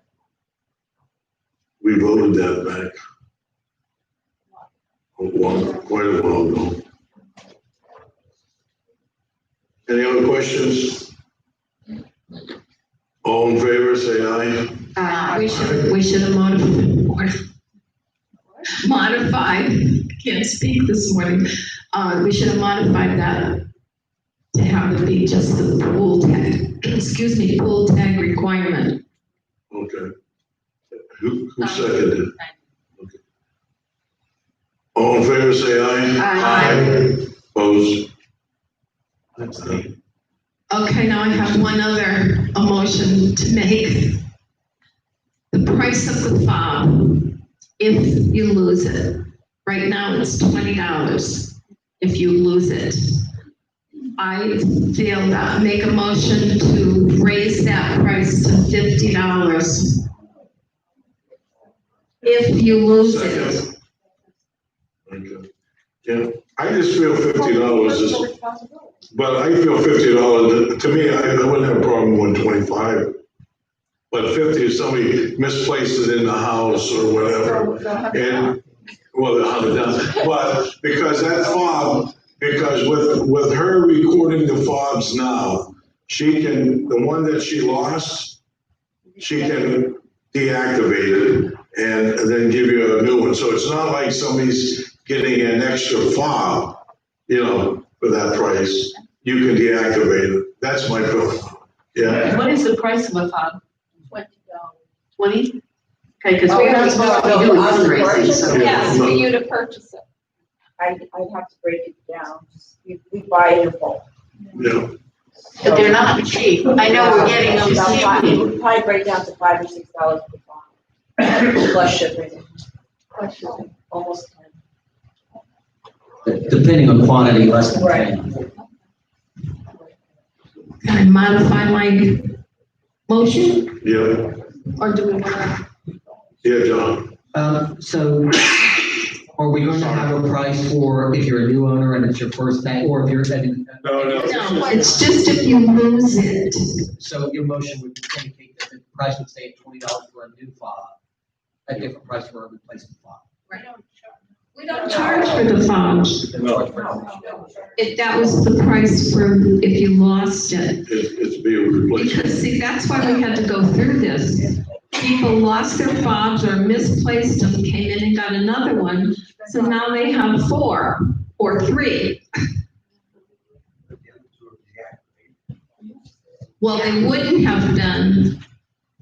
We voted that back. Quite a while ago. Any other questions? All in favor, say aye. We should have modified the board. modified, can't speak this morning, we should have modified that to have it be just the pool tag, excuse me, pool tag requirement. Okay. Who seconded? Okay. All in favor, say aye. Aye. Opposed? Okay, now I have one other motion to make. The price of the fob, if you lose it. Right now, it's $20 if you lose it. I feel that, make a motion to raise that price to $50 if you lose it. Second. Okay. Yeah, I just feel $50 is, but I feel $50, to me, I wouldn't have a problem with 25. But 50 if somebody misplaced it in the house or whatever. And, well, they'll have it done. But because that fob, because with her recording the fobs now, she can, the one that she lost, she can deactivate it and then give you a new one. So it's not like somebody's getting an extra fob, for that price. You can deactivate it. That's my feeling. Yeah. What is the price of a fob? $20. 20? Okay, because we're not supposed to be doing fundraising, so. Yes, for you to purchase it. I'd have to break it down. We buy it in bulk. Yeah. But they're not cheap. I know we're getting them cheap. We'd probably break down to $5 or $6 per pound. Plus shipping. Almost 10. Depending on quantity, less than 10. Can I modify my motion, Yeah. or do we want to? Yeah, John. So are we going to have a price for if you're a new owner and it's your first bank, or if you're, No. No, it's just if you lose it. so your motion would indicate that the price would stay at $20 for a new fob, a different price for a replacement fob. We don't charge for the fobs. If that was the price for if you lost it. It's being replaced. Because see, that's why we had to go through this. People lost their fobs or misplaced them, came in and got another one. So now they have 4 or 3. Well, they wouldn't have been,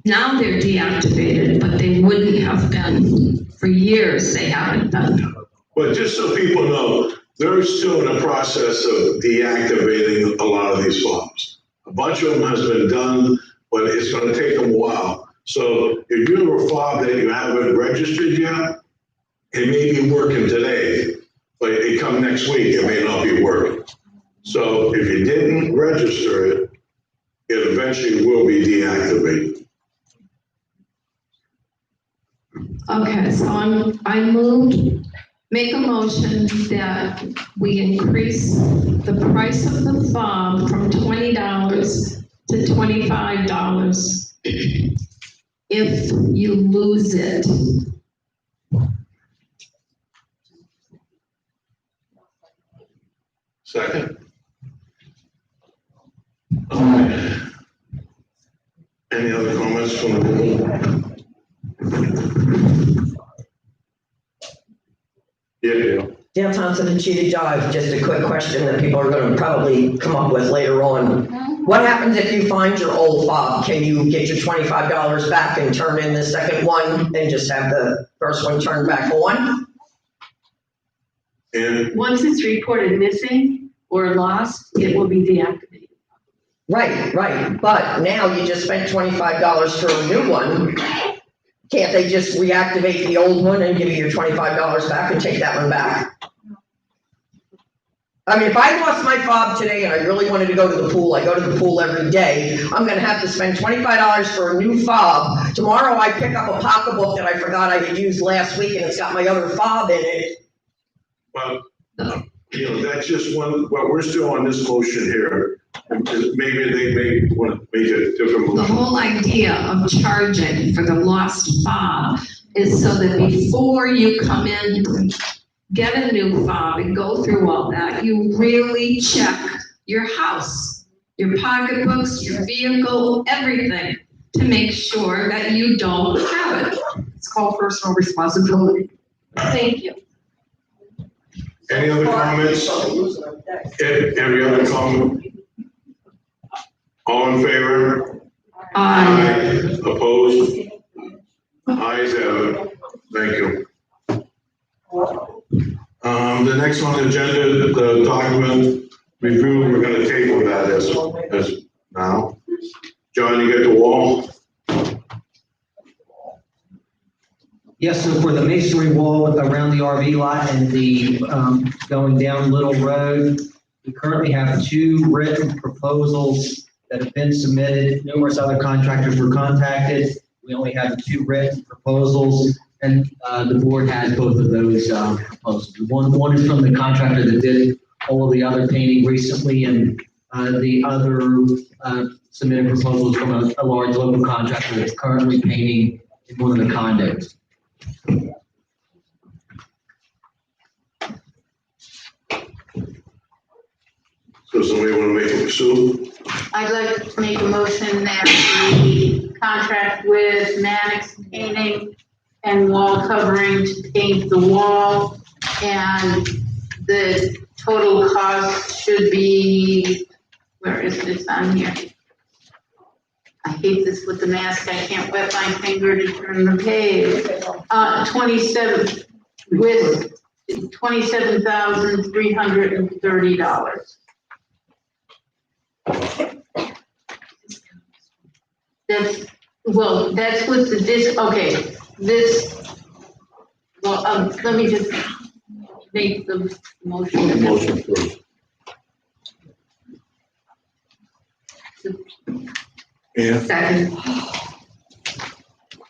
now they're deactivated, but they wouldn't have been for years, they haven't been. But just so people know, they're still in the process of deactivating a lot of these fobs. A bunch of them has been done, but it's gonna take them a while. So if you have a fob that you haven't registered yet, it may be working today, but it come next week, it may not be working. So if you didn't register it, it eventually will be deactivated. Okay, so I moved, make a motion that we increase the price of the fob from $20 to $25 if you lose it. Second. Okay. Any other comments from the board? Yeah. Dale Thompson and Cheetah Jive, just a quick question that people are gonna probably come up with later on. What happens if you find your old fob? Can you get your $25 back and turn in the second one and just have the first one turned back on? And Once it's reported missing or lost, it will be deactivated. Right, but now you just spent $25 for a new one. Can't they just reactivate the old one and give you your $25 back and take that one back? I mean, if I lost my fob today and I really wanted to go to the pool, I go to the pool every day, I'm gonna have to spend $25 for a new fob. Tomorrow I pick up a pocketbook that I forgot I had used last week and it's got my other fob in it. well, that's just one, but we're still on this motion here. Maybe they may want to make a different The motion. whole idea of charging for the lost fob is so that before you come in to get a new fob and go through all that, you really check your house, your pocketbooks, your vehicle, everything, to make sure that you don't have it. It's called personal responsibility. Thank you. Any other comments? Every other comment? All in favor? Aye. Opposed? Ayes have it. Thank you. The next on the agenda, the document review, we're gonna table that as now. John, you get the wall? Yes, so for the masonry wall around the RV lot and the, going down Little Road, we currently have 2 written proposals that have been submitted. Numerous other contractors were contacted. We only have 2 written proposals, and the board has both of those proposals. One is from the contractor that did all of the other painting recently, and the other submitted proposals from a large local contractor that's currently painting in one of the condos. So somebody wanna make a pursuit? I'd like to make a motion that we contract with Mannix Painting and Wall Covering to paint the wall. And the total cost should be, where is this on here? I hate this with the mask, I can't wet my finger to turn the page. 27, with $27,330. That's with the okay, let me just make the motion. Motion first. Yeah, Second.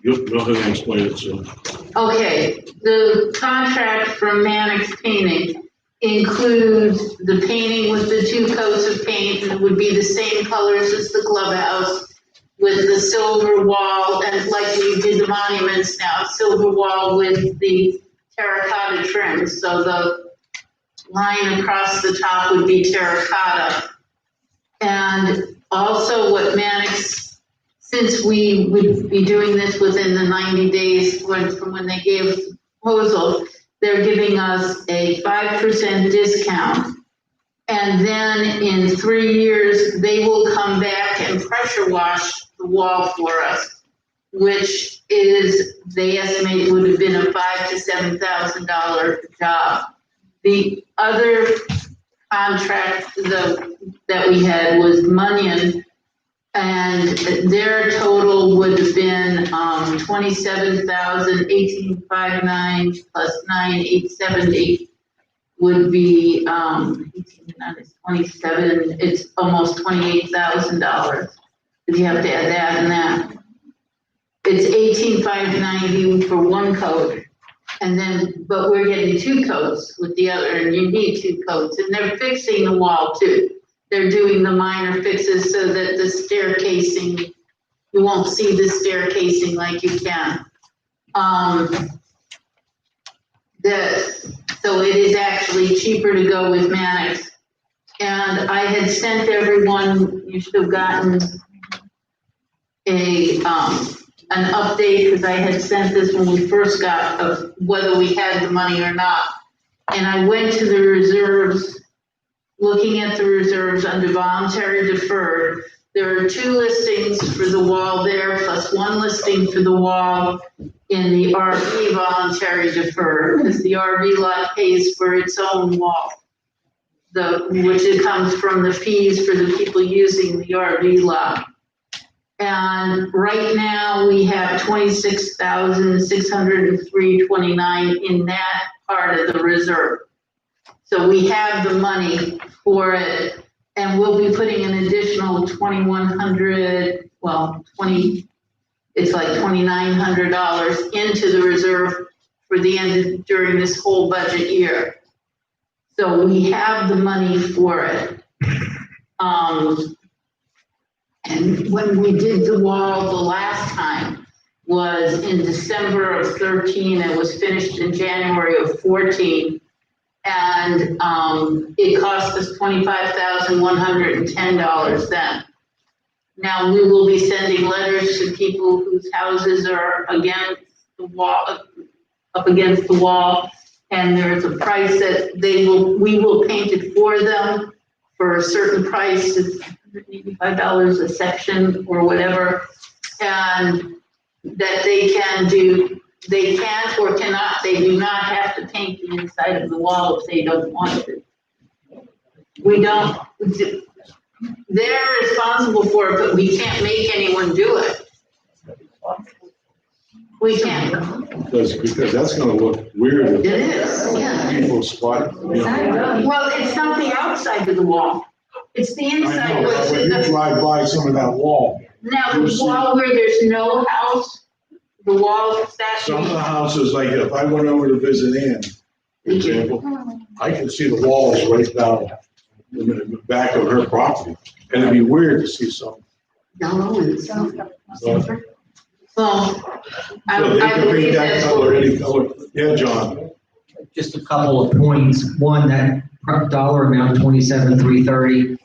you'll go ahead and explain it, so. Okay, the contract from Mannix Painting includes the painting with the 2 coats of paint, and it would be the same colors as the clubhouse, with the silver wall, and like we did the monuments now, silver wall with the terracotta trim, so the line across the top would be terracotta. And also what Mannix, since we would be doing this within the 90 days from when they gave us the proposal, they're giving us a 5% discount. And then in 3 years, they will come back and pressure wash the wall for us, which is, they estimate would have been a $5,000 to $7,000 job. The other contract that we had was Munyon, and their total would have been $27,1859 plus $9,870 would be 27. It's almost $28,000. If you have to add that and that, it's $18,590 for 1 coat. And then, but we're getting 2 coats with the other, and you need 2 coats, and they're fixing the wall too. They're doing the minor fixes so that the stair casing, you won't see the stair casing like you can. So it is actually cheaper to go with Mannix. And I had sent everyone, you should have gotten an update, because I had sent this when we first got of whether we had the money or not. And I went to the reserves, looking at the reserves under voluntary deferred. There are 2 listings for the wall there, plus 1 listing for the wall in the RV voluntary deferred, because the RV lot pays for its own wall, which it comes from the fees for the people using the RV lot. And right now we have $26,603.29 in that part of the reserve. So we have the money for it, and we'll be putting an additional $2,100, it's like $2,900 into the reserve for the end during this whole budget year. So we have the money for it. And when we did the wall the last time was in December of 13, it was finished in January of 14. And it cost us $25,110 then. Now we will be sending letters to people whose houses are against the wall, up against the wall. And there's a price that we will paint it for them for a certain price, it's $85 a section or whatever. And that they can or cannot, they do not have to paint the inside of the wall if they don't want to. We don't, they're responsible for it, but we can't make anyone do it. We can't. Because that's gonna look weird. It is, yeah. People spot, you know. Well, it's not the outside of the wall, it's the I inside. know, but when you drive by some of that wall, Now, the wall where there's no house, the wall that. some of the houses, like if I went over to visit Ann, for example, I can see the walls right down in the back of her property. And it'd be weird to see some. No, it's. So Well, I they can believe paint that that's color, what. any color. Yeah, John. Just a couple of points. One, that dollar amount, 27,330.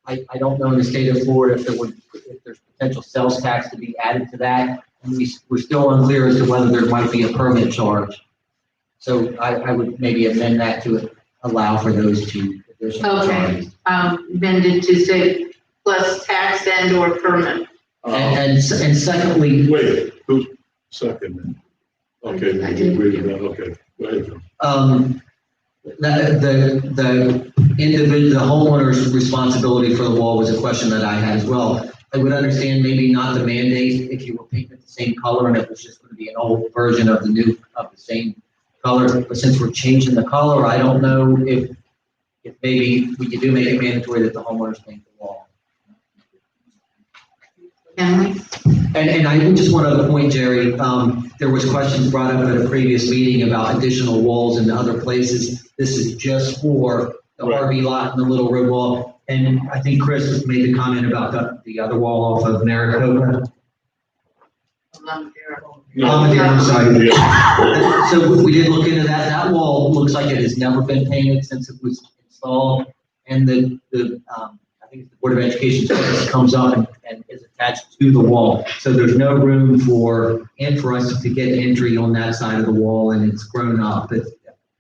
I don't know in the state of Florida if there's potential sales tax to be added to that. And we're still unclear as to whether there might be a permit charge. So I would maybe amend that to allow for those two additional Okay, charges. amended to say plus tax and or permit. And secondly, Wait, who's second? Okay, I can agree with that, okay. Go ahead, John. The individual, the homeowner's responsibility for the wall was a question that I had as well. I would understand maybe not the mandate if you were painting the same color and it was just going to be an old version of the same color. But since we're changing the color, I don't know if maybe we could make it mandatory that the homeowners paint the wall. And I just one other point, Jerry, there was questions brought up at a previous meeting about additional walls in other places. This is just for the RV lot and the little road wall. And I think Chris has made the comment about the other wall off of Maricopa. I'm sorry. So we did look into that. That wall looks like it has never been painted since it was installed. And I think the Board of Education service comes up and is attached to the wall. So there's no room for us to get entry on that side of the wall, and it's grown up. But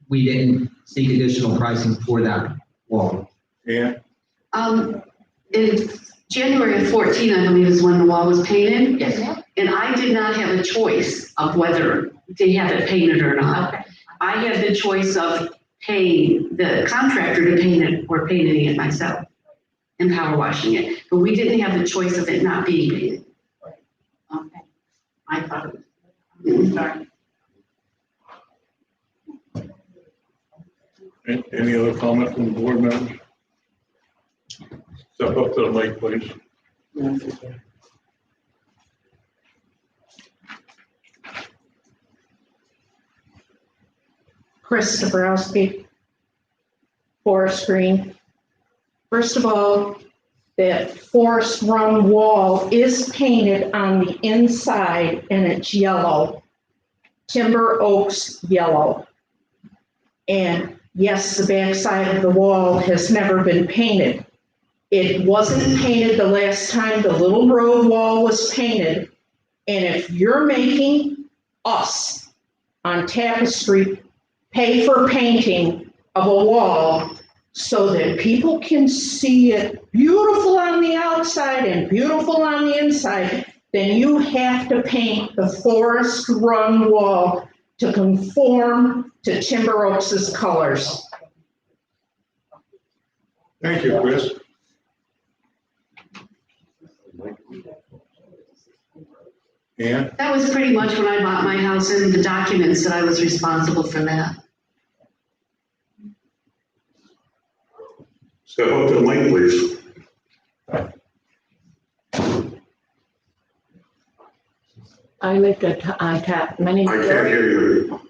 we didn't seek additional pricing for that wall. Yeah. In January of 14, I believe is when the wall was painted. Yes. And I did not have a choice of whether they have it painted or not. Okay. I had the choice of paying the contractor to paint it or painting it myself and power washing it. But we didn't have the choice of it not being painted. Okay, I thought it was. Sorry. Any other comment from the board members? Step up to the mic, please. Chris Zabrowski, Forest Green. First of all, that Forest Run wall is painted on the inside and it's yellow, timber oaks yellow. And yes, the back side of the wall has never been painted. It wasn't painted the last time the little road wall was painted. And if you're making us on Tapestry pay for painting of a wall so that people can see it beautiful on the outside and beautiful on the inside, then you have to paint the Forest Run wall to conform to Timber Oaks' colors. Thank you, Chris. And That was pretty much when I bought my house and the documents that I was responsible for that. step up to the mic, please. I live on tap. My name I is can't hear you.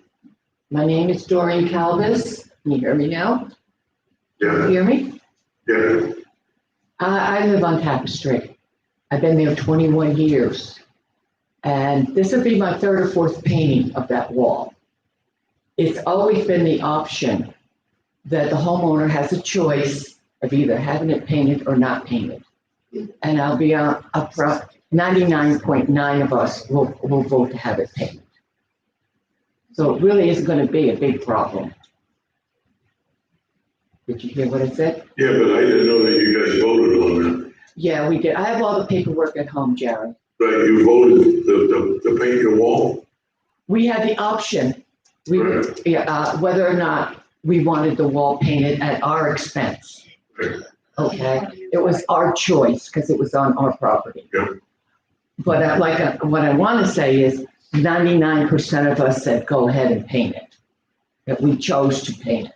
My name is Doreen Calvis. Can you hear me now? Can you Yeah, hear me? yeah. I live on Tapestry. I've been there 21 years. And this would be my third or fourth painting of that wall. It's always been the option that the homeowner has a choice of either having it painted or not painted. And I'll be upfront, 99.9 of us will vote to have it painted. So it really isn't gonna be a big problem. Did you hear what I said? Yeah, but I didn't know that you guys voted on that. Yeah, we did. I have all the paperwork at home, Jerry. Right, you voted to paint your wall? We had the option, whether or not we wanted the wall painted at our expense. Okay, it was our choice because it was on our property. Yeah. But what I want to say is 99% of us said, go ahead and paint it. That we chose to paint it.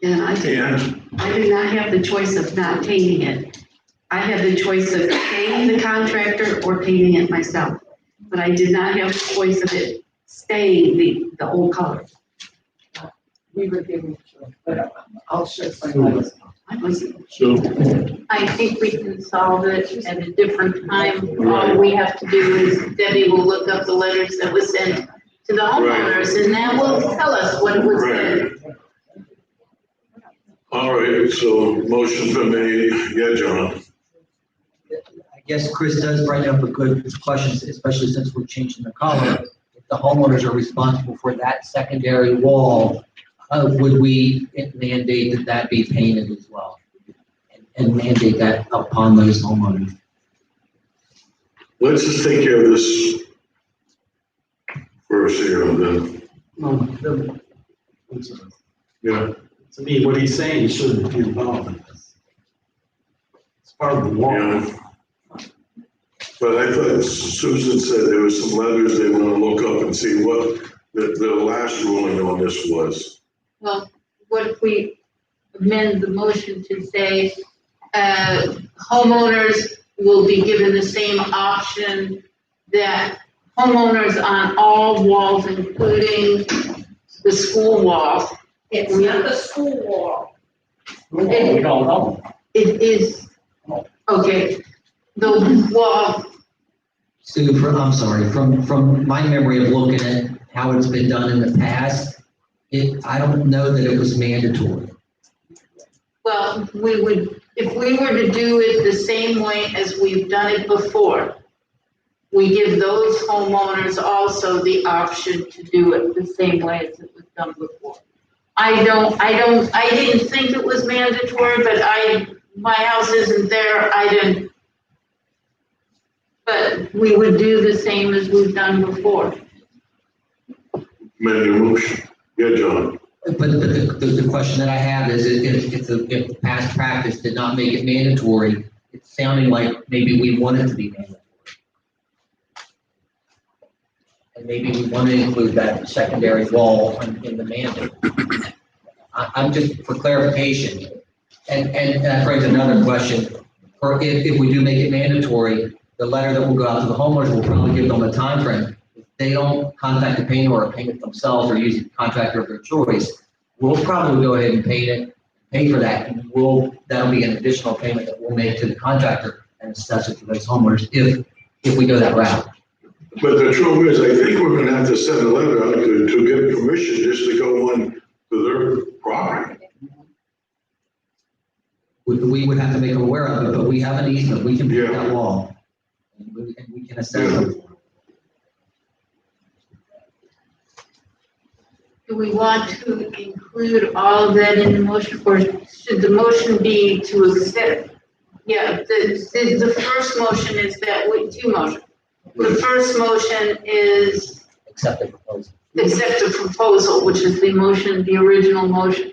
And I did not have the choice of not painting it. I had the choice of paying the contractor or painting it myself. But I did not have the choice of it staying the old color. We were given a choice, but I'll show some. I think we can solve it at a different time. All we have to do is Debbie will look up the letters that were sent to the homeowners and that will tell us what was said. All right, so motion's been made. Yeah, John? I guess Chris does bring up a good question, especially since we're changing the color. If the homeowners are responsible for that secondary wall, would we mandate that that be painted as well? And mandate that upon those homeowners? Let's just take care of this first here and then. Yeah. To me, what he's saying shouldn't be involved in this. It's part of the law. Yeah. But I thought Susan said there was some letters they want to look up and see what the last ruling on this was. Well, what if we amend the motion to say, homeowners will be given the same option that homeowners on all walls, including the school wall. It's not the school wall. We don't know. It is, okay, the wall, Sue, I'm sorry, from my memory of looking at how it's been done in the past, I don't know that it was mandatory. well, we would, if we were to do it the same way as we've done it before, we give those homeowners also the option to do it the same way as it was done before. I didn't think it was mandatory, but my house isn't there, but we would do the same as we've done before. Amend your motion. Yeah, John? But the question that I have is if the past practice did not make it mandatory, it's sounding like maybe we want it to be mandatory. And maybe we want to include that secondary wall in the mandate. I'm just for clarification. And that brings another question. Or if we do make it mandatory, the letter that will go out to the homeowners will probably give them a time frame. If they don't contact the painter or paint it themselves or use a contractor of their choice, we'll probably go ahead and paint it, pay for that. And that'll be an additional payment that we'll make to the contractor and assess it to those homeowners if we go that route. But the truth is, I think we're gonna have to send a letter out to get permission just to go on to their property. We would have to make them aware of it, but we have an easement, we can paint that wall. And we can assess them. Do we want to include all of that in the motion, or should the motion be to accept? Yeah, the first motion is that, two motions. The first motion is Accept the proposal. accept the proposal, which is the motion, the original motion.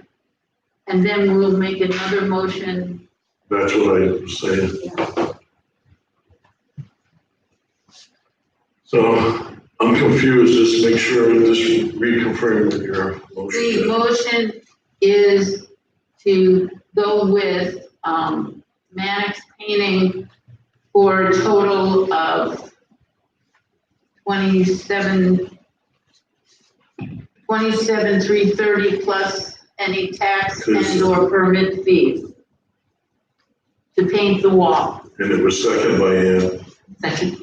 And then we'll make another motion. That's what I was saying. So I'm confused, just make sure, just reconfirm with your motion. The motion is to go with, Mannix Painting for a total of 27,330 plus any tax and or permit fees to paint the wall. And it was seconded by Ann. Second.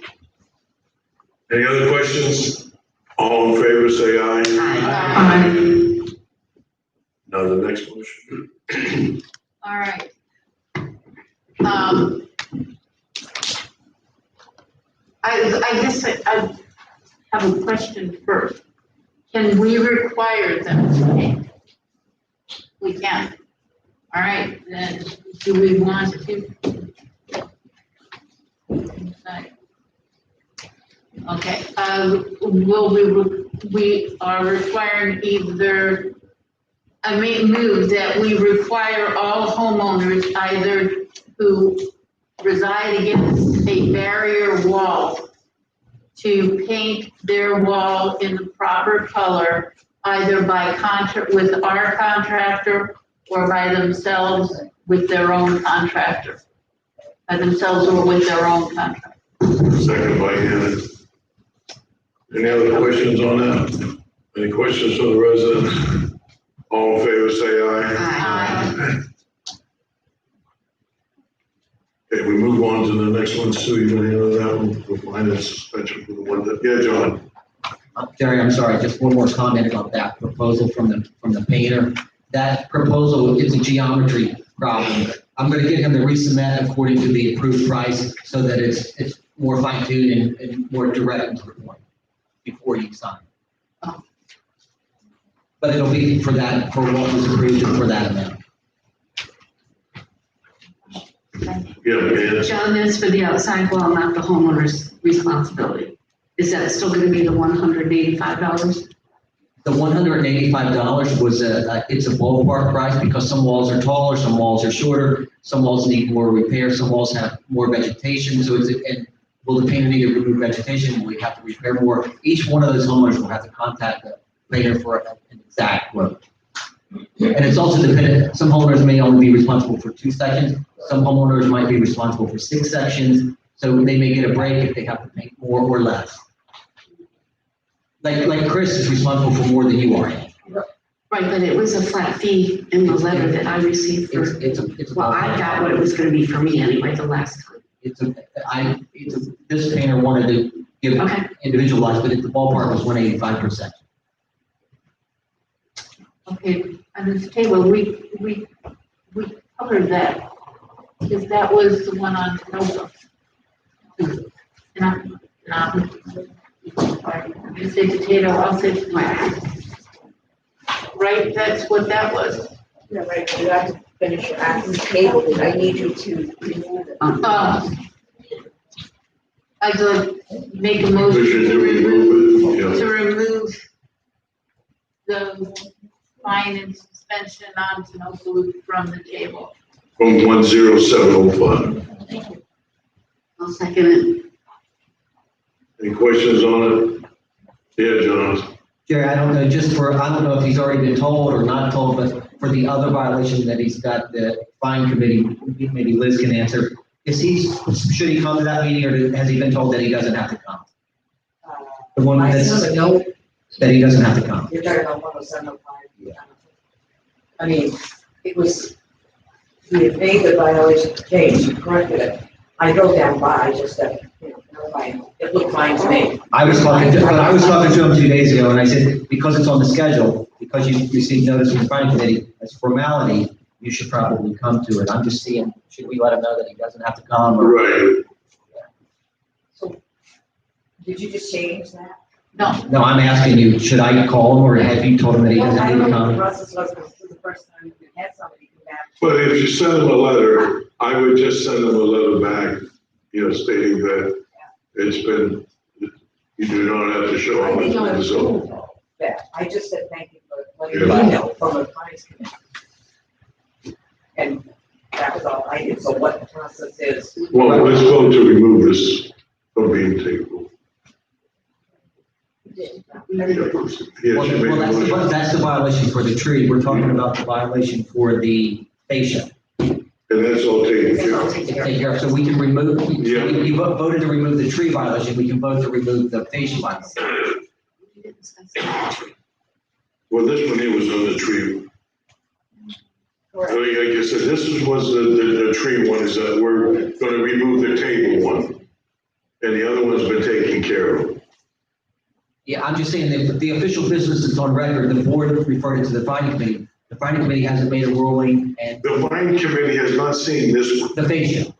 Any other questions? All in favor, say aye. Aye. Now the next motion. All right. I guess I have a question first. Can we require them to pay? We can. All right, then do we want to? Okay, we are requiring either, I may move that we require all homeowners either who reside against a barrier wall to paint their wall in the proper color, either by contract with our contractor or by themselves with their own contractor. By themselves or with their own contractor. Second by Hannah. Any other questions on that? Any questions from the residents? All in favor, say aye. Aye. Okay, we move on to the next one. Sue, you gonna handle that one? We'll find a suspension for the one that, yeah, John. Jerry, I'm sorry, just one more comment about that proposal from the painter. That proposal is a geometry problem. I'm gonna get him to resubmit according to the approved price so that it's more fine tuned and more direct to the point before you sign. But it'll be for that, for what was approved and for that amount. Yeah, man. John, that's for the outside wall, not the homeowner's responsibility. Is that still gonna be the $185? The $185 was it's a ballpark price because some walls are taller, some walls are shorter, some walls need more repair, some walls have more vegetation. So and will the painter need to remove vegetation? Will we have to repair more? Each one of those homeowners will have to contact the painter for an exact quote. And it's also dependent, some homeowners may only be responsible for 2 sections, some homeowners might be responsible for 6 sections, so they may get a break if they have to paint more or less. Like Chris is responsible for more than you are. Right, but it was a flat fee in the letter that I received for, well, I got what it was gonna be for me anyway, the last time. This painter wanted to give individualized, but the ballpark was 185%. Okay, on this table, we covered that, because that was the one on Nova. You say potato, I'll say tomato. Right, that's what that was. No, right, you have to finish your acting table, and I need you to remove it. I'd like to make a motion to remove the fine and suspension on Tinoco from the table. From 10705. I'll second it. Any questions on it? Yeah, John. Jerry, I don't know, I don't know if he's already been told or not told, but for the other violation that he's got, the fine committee, maybe Liz can answer. Should he come to that meeting, or has he been told that he doesn't have to come? The one I that's, don't know. that he doesn't have to come. You're talking about 10705. I mean, it was, he had made the violation change, he corrected it. I drove down by, just that, it looked fine to me. I was talking to him 2 days ago, and I said, because it's on the schedule, because you received notice from the fine committee, as formality, you should probably come to it. I'm just seeing, should we let him know that he doesn't have to come? Or? Right. So, did you just change that? No, I'm asking you, should I call him, or have you told him that he doesn't I need don't to know what the come? process was, because this is the first time we had somebody come back. But if you send them a letter, I would just send them a letter back, stating that it's been, you do not have to show up. I didn't know So, that. I just said thank you for letting me know from the finance committee. And that was all I did. So what the process is. well, let's vote to remove this from being tabled. Well, that's the violation for the tree. We're talking about the violation for the fascia. And that's all taken care of. Take care of. So we can remove, you voted to remove the tree violation, we can vote to remove the fascia violation. Well, this one here was on the tree. Like I said, this was the tree one, is that we're gonna remove the table one. And the other one's been taken care of. Yeah, I'm just saying that the official business is on record, the board referred it to the finding committee. The finding committee hasn't made a ruling, and The fine committee has not seen this one. the fascia.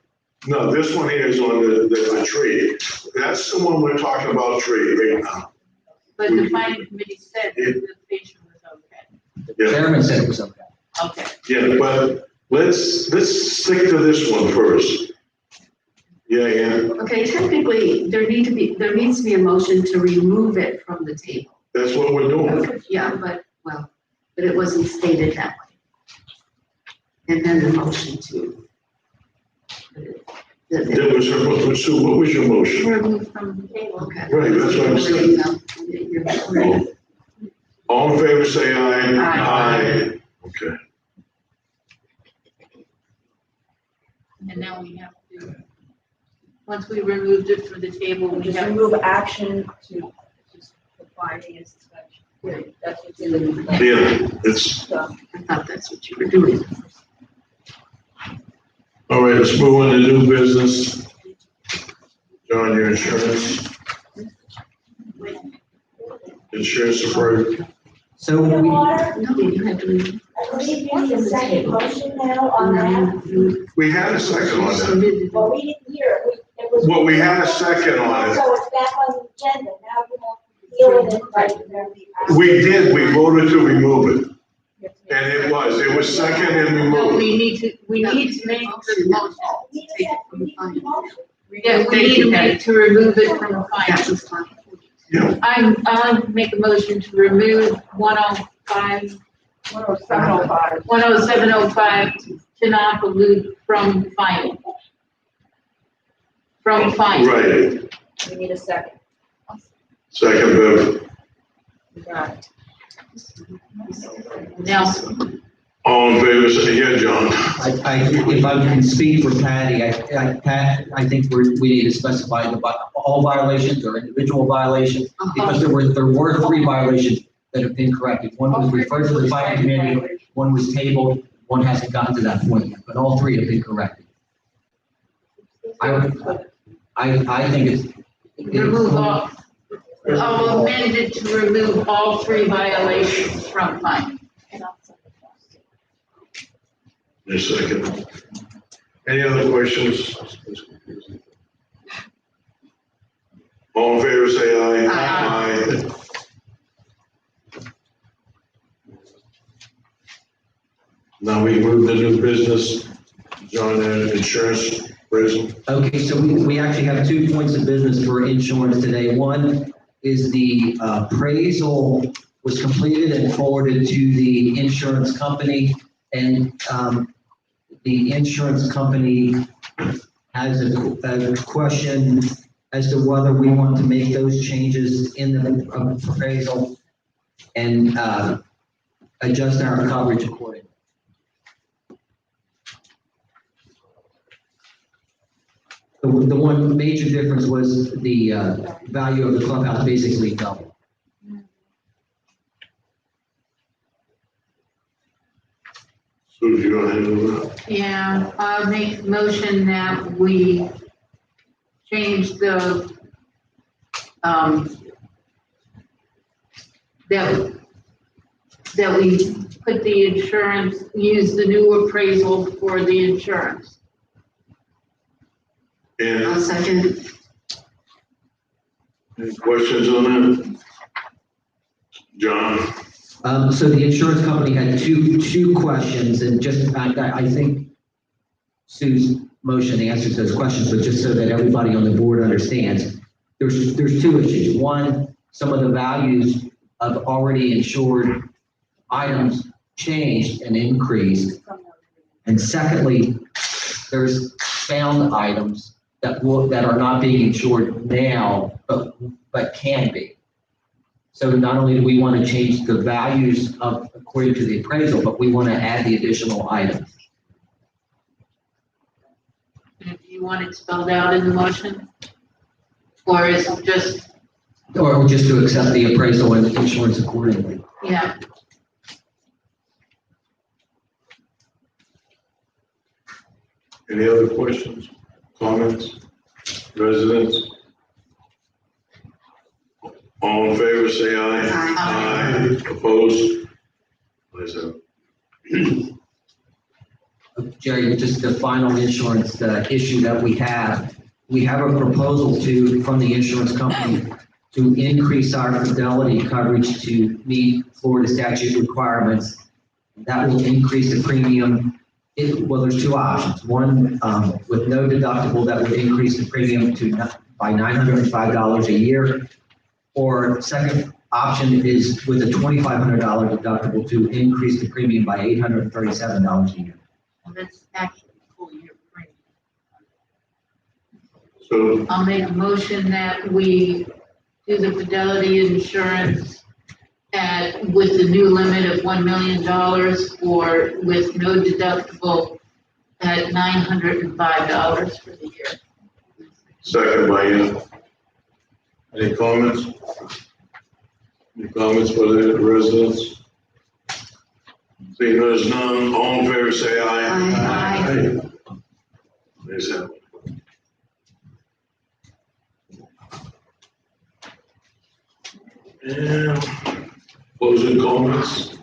No, this one here is on the tree. That's the one we're talking about, tree right now. But the planning committee said that the patient was okay. The chairman said it was okay. Okay. Yeah, but let's stick to this one first. Yeah. Okay, technically, there needs to be a motion to remove it from the table. That's what we're doing. Yeah, but it wasn't stated that way. And then the motion to. That was her motion. Sue, what was your motion? Remove from the table. Okay. Right, that's what I'm saying. All in favor, say aye. Aye. Okay. And now we have to, once we removed it from the table, we Just have. remove action to finding and suspension. That's what's in the. Yeah, it's, I thought that's what you were doing. all right, let's move on to new business. John, your insurance. Insurance approved. So we, No, you had to. I believe you need a second motion now on that. We had a second on that. Well, we didn't hear it. It was. Well, we had a second on it. So it's back on the agenda. Now you have to deal with it right. We did, we voted to remove it. And it was second and No, removed. we need to make the motion. We need a motion. Yeah, we need to make to remove it from the file. That was fine. Yeah, I'll make a motion to remove 105, 10705. 10705 Tanaka Loop from file. From file. right. We need a second. Second, Bev. Got Nelson. All in favor, say yeah, John. if I can speak for Patty, Pat, I think we need to specify all violations or individual violations, because there were 3 violations that have been corrected. One was referred to the fire committee, one was tabled, one hasn't gotten to that point yet, but all 3 have been corrected. I think it's. Remove all, I'll amend it to remove all 3 violations from file. Just a second. Any other questions? All in favor, say aye. Aye. Now we move to new business. John, insurance, appraisal. Okay, so we actually have 2 points of business for insurance today. One is the appraisal was completed and forwarded to the insurance company. And the insurance company has a question as to whether we want to make those changes in the appraisal and adjust our coverage accordingly. The one major difference was the value of the clubhouse basically doubled. So if you go ahead and move that. Yeah, I'll make a motion that we change the, that we put the insurance, use the new appraisal for the insurance. And Second. any questions on that? John? So the insurance company had two questions, and just, I think Sue's motion answers those questions, but just so that everybody on the board understands, there's 2 issues. One, some of the values of already insured items changed and increased. And secondly, there's found items that are not being insured now, but can be. So not only do we want to change the values according to the appraisal, but we want to add the additional items. Do you want it spelled out in the motion? Or is it just, Or just to accept the appraisal and the insurance accordingly. yeah, Any other questions, comments, residents? All in favor, say aye. Aye. Opposed? What is that? Jerry, just the final insurance issue that we have a proposal from the insurance company to increase our fidelity coverage to meet Florida statute requirements. That will increase the premium. Well, there's two options. One, with no deductible, that would increase the premium by $905 a year. Or second option is with a $2,500 deductible to increase the premium by $837 a year. Well, that's actually full year premium. So, I'll make a motion that we do the fidelity insurance with the new limit of $1 million or with no deductible at $905 for the year. second by you. Any comments? Any comments by the residents? Seeing there's none, all in favor say aye. Aye. Ayes have it. And closing comments?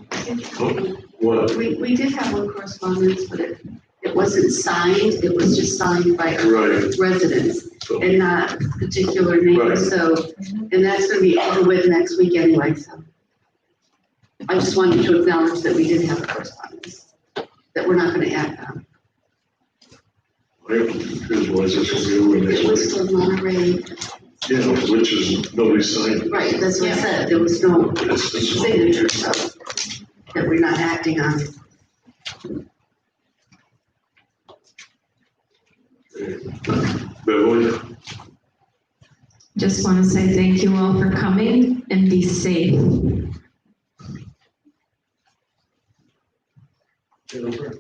Oh, what? We did have one correspondence, but it wasn't signed, it was just signed by Right. residents So, and not particular names, Right. so, and that's gonna be over with next week anyway, so. I just wanted to acknowledge that we did have a correspondence, that we're not gonna act on. I visualize this will be over next It was week. for Monterey, Yeah, which is, nobody signed. right, that's what I said, there was no It's- signature, so, that we're not acting on. Beverly? Just want to say thank you all for coming and be safe. Jennifer?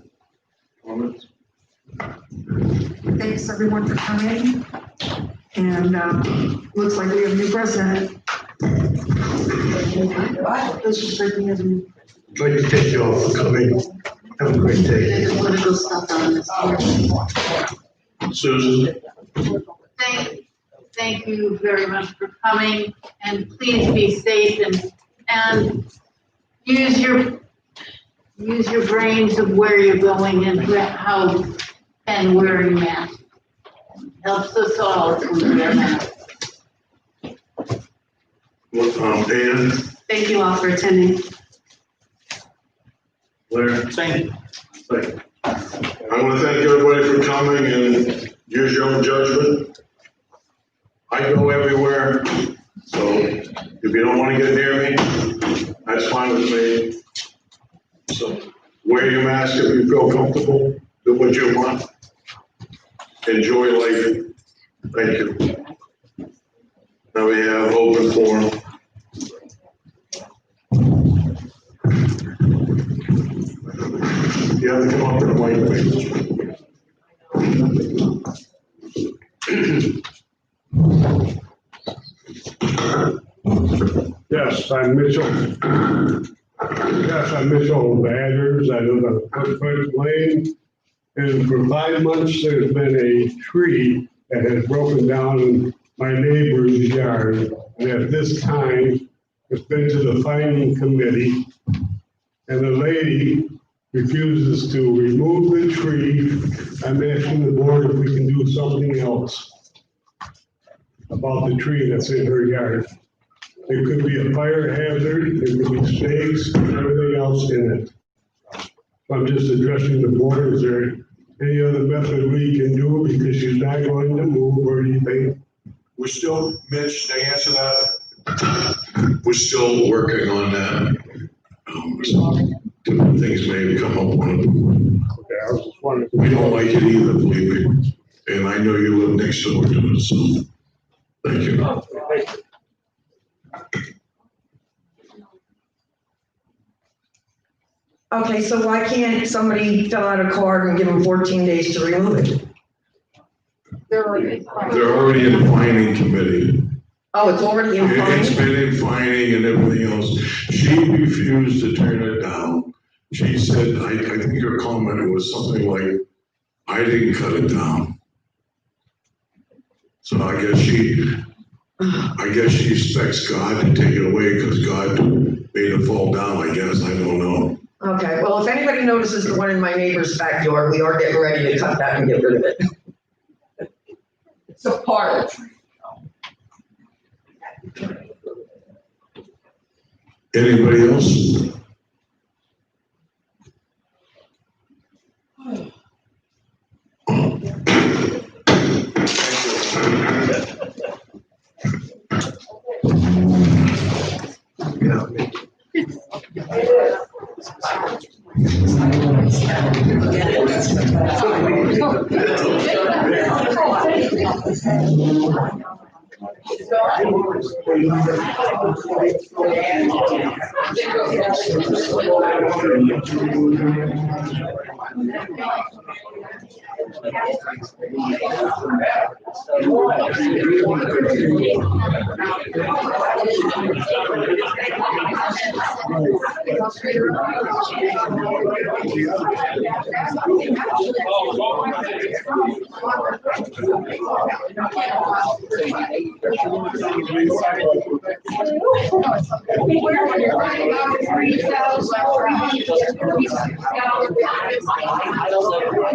Comments? Thanks everyone for coming. And looks like we have a new president. This is breaking as a I'd like to thank you all for coming. Have a great day. There's political stuff on this board. Susan? Thank you very much for coming, and please be safe and use your brains of where you're going and how and wearing masks. Helps us all to wear masks. Ann? Thank you all for attending. Blair? Same. Thank you. I want to thank everybody for coming and use your own judgment. I go everywhere, so if you don't want to get near me, that's fine with me. So wear your mask if you feel comfortable, do what you want. Enjoy life. Thank you. Now we have open forum. You have to come up to the mic, please. Yes, I'm Mitchell. Yes, I'm Mitchell Badgers. I live on Footprint Lane. And for 5 months, there's been a tree that has broken down in my neighbor's yard. And at this time, it's been to the finding committee. And the lady refuses to remove the tree. I'm asking the board if we can do something else about the tree that's in her yard. It could be a fire hazard, there could be snakes, and everything else in it. So I'm just addressing the board. Is there any other method we can do because she's not going to move or anything? We're still, Mitch, to answer that, we're still working on that. Different things may come up on it. Okay, I was just wondering. We don't like it either, believe me. And I know you live next door to it, so thank you. Thank you. Okay, so why can't somebody fill out a card and give them 14 days to remove it? They're already in fining committee. Oh, it's already in It's fine? been in fining and everything else. She refused to turn it down. She said, I think her comment was something like, I didn't cut it down. So I guess she expects God to take it away because God made it fall down, I guess. I don't know. Okay, well, if anybody knows notices the one in my neighbor's backyard. We are getting ready to cut that and get rid of it. It's a part of the tree. Anybody else?